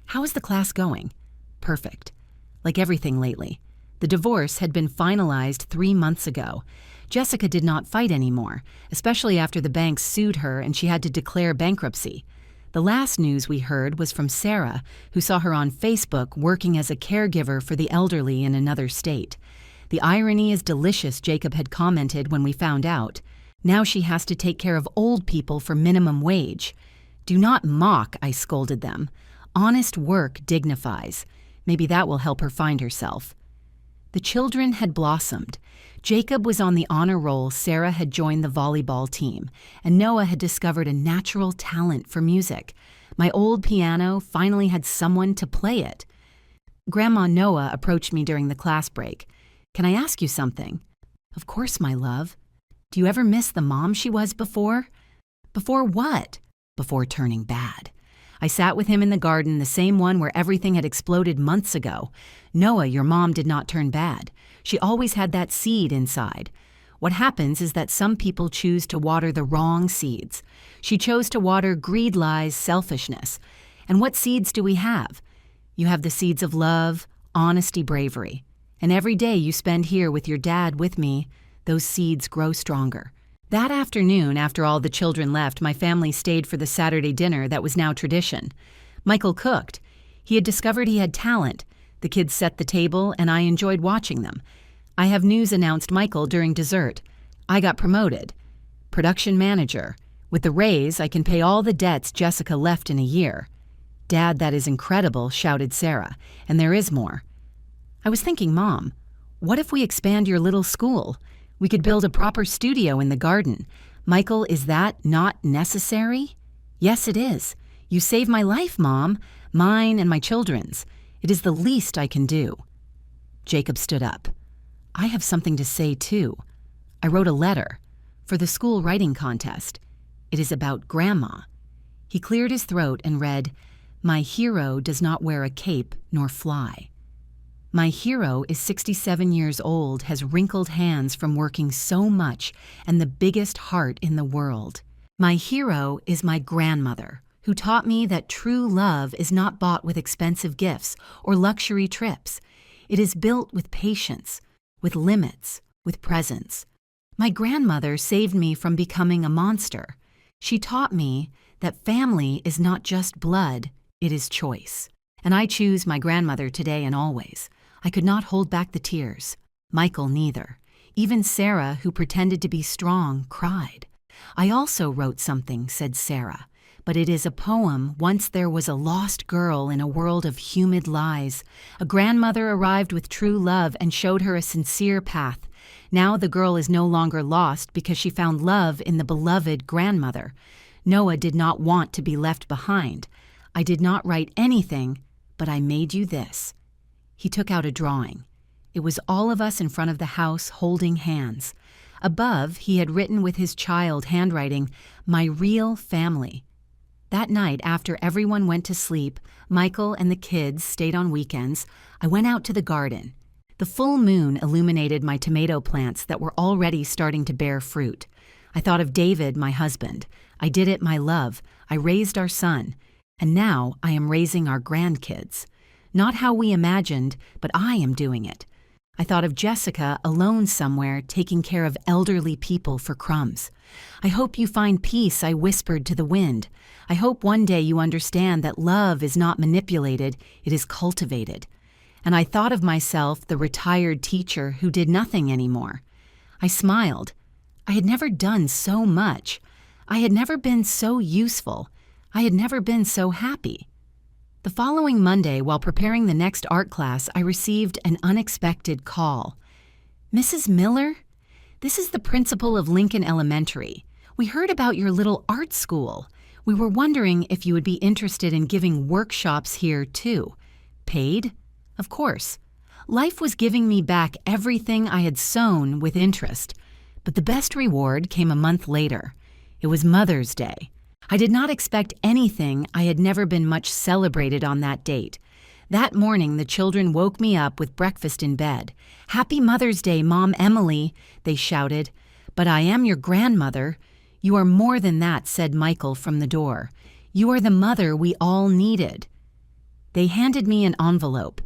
How is the class going? Perfect. Like everything lately. The divorce had been finalized 3 months ago. Jessica did not fight anymore, especially after the banks sued her and she had to declare bankruptcy. The last news we heard was from Sarah, who saw her on Facebook working as a caregiver for the elderly in another state. The irony is delicious, Jacob had commented when we found out. Now she has to take care of old people for minimum wage. Do not mock, I scolded them. Honest work dignifies. Maybe that will help her find herself. The children had blossomed. Jacob was on the honor roll, Sarah had joined the volleyball team, and Noah had discovered a natural talent for music. My old piano finally had someone to play it. Grandma Noah approached me during the class break. "Can I ask you something?" "Of course, my love." "Do you ever miss the mom she was before?" "Before what?" "Before turning bad." I sat with him in the garden, the same one where everything had exploded months ago. "Noah, your mom did not turn bad. She always had that seed inside. What happens is that some people choose to water the wrong seeds. She chose to water greed, lies, selfishness. And what seeds do we have? You have the seeds of love, honesty, bravery. And every day you spend here with your dad with me, those seeds grow stronger." That afternoon, after all the children left, my family stayed for the Saturday dinner that was now tradition. Michael cooked. He had discovered he had talent. The kids set the table, and I enjoyed watching them. "I have news," announced Michael during dessert. "I got promoted. Production manager. With the raise, I can pay all the debts Jessica left in a year." "Dad, that is incredible," shouted Sarah. "And there is more." I was thinking, Mom, what if we expand your little school? We could build a proper studio in the garden. "Michael, is that not necessary?" "Yes, it is. You saved my life, Mom, mine and my children's. It is the least I can do." Jacob stood up. "I have something to say, too. I wrote a letter for the school writing contest. It is about Grandma." He cleared his throat and read, "My hero does not wear a cape nor fly. My hero is 67 years old, has wrinkled hands from working so much, and the biggest heart in the world. My hero is my grandmother, who taught me that true love is not bought with expensive gifts or luxury trips. It is built with patience, with limits, with presence. My grandmother saved me from becoming a monster. She taught me that family is not just blood, it is choice. And I choose my grandmother today and always." I could not hold back the tears. Michael neither. Even Sarah, who pretended to be strong, cried. "I also wrote something," said Sarah, "but it is a poem. Once there was a lost girl in a world of humid lies. A grandmother arrived with true love and showed her a sincere path. Now the girl is no longer lost because she found love in the beloved grandmother. Noah did not want to be left behind. I did not write anything, but I made you this." He took out a drawing. It was all of us in front of the house holding hands. Above, he had written with his child handwriting, "My real family." That night, after everyone went to sleep, Michael and the kids stayed on weekends, I went out to the garden. The full moon illuminated my tomato plants that were already starting to bear fruit. I thought of David, my husband. I did it, my love. I raised our son. And now I am raising our grandkids. Not how we imagined, but I am doing it. I thought of Jessica alone somewhere taking care of elderly people for crumbs. "I hope you find peace," I whispered to the wind. "I hope one day you understand that love is not manipulated, it is cultivated." And I thought of myself, the retired teacher who did nothing anymore. I smiled. I had never done so much. I had never been so useful. I had never been so happy. The following Monday, while preparing the next art class, I received an unexpected call. "Mrs. Miller? This is the principal of Lincoln Elementary. We heard about your little art school. We were wondering if you would be interested in giving workshops here, too. Paid? Of course. Life was giving me back everything I had sown with interest. But the best reward came a month later. It was Mother's Day. I did not expect anything. I had never been much celebrated on that date. That morning, the children woke me up with breakfast in bed. "Happy Mother's Day, Mom Emily," they shouted. "But I am your grandmother." "You are more than that," said Michael from the door. "You are the mother we all needed." They handed me an envelope.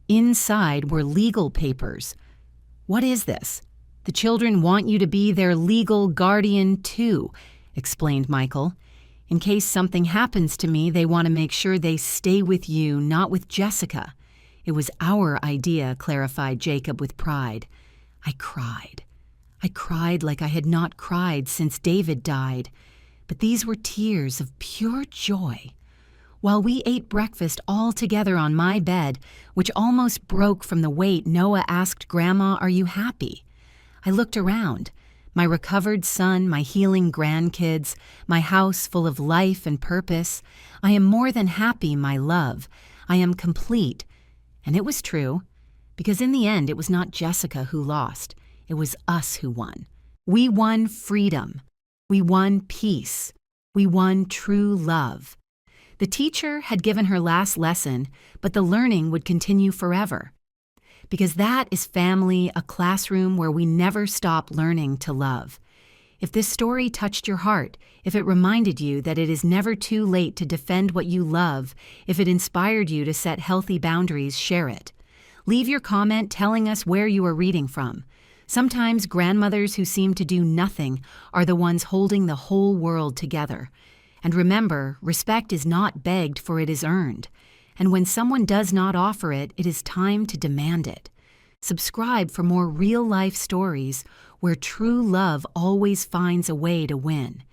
Inside were legal papers. "What is this?" "The children want you to be their legal guardian, too," explained Michael. "In case something happens to me, they want to make sure they stay with you, not with Jessica." "It was our idea," clarified Jacob with pride. I cried. I cried like I had not cried since David died. But these were tears of pure joy. While we ate breakfast all together on my bed, which almost broke from the weight, Noah asked Grandma, "Are you happy?" I looked around. My recovered son, my healing grandkids, my house full of life and purpose. I am more than happy, my love. I am complete. And it was true, because in the end, it was not Jessica who lost. It was us who won. We won freedom. We won peace. We won true love. The teacher had given her last lesson, but the learning would continue forever. Because that is family, a classroom where we never stop learning to love. If this story touched your heart, if it reminded you that it is never too late to defend what you love, if it inspired you to set healthy boundaries, share it. Leave your comment telling us where you are reading from. Sometimes grandmothers who seem to do nothing are the ones holding the whole world together. And remember, respect is not begged, for it is earned. And when someone does not offer it, it is time to demand it. Subscribe for more real-life stories where true love always finds a way to win.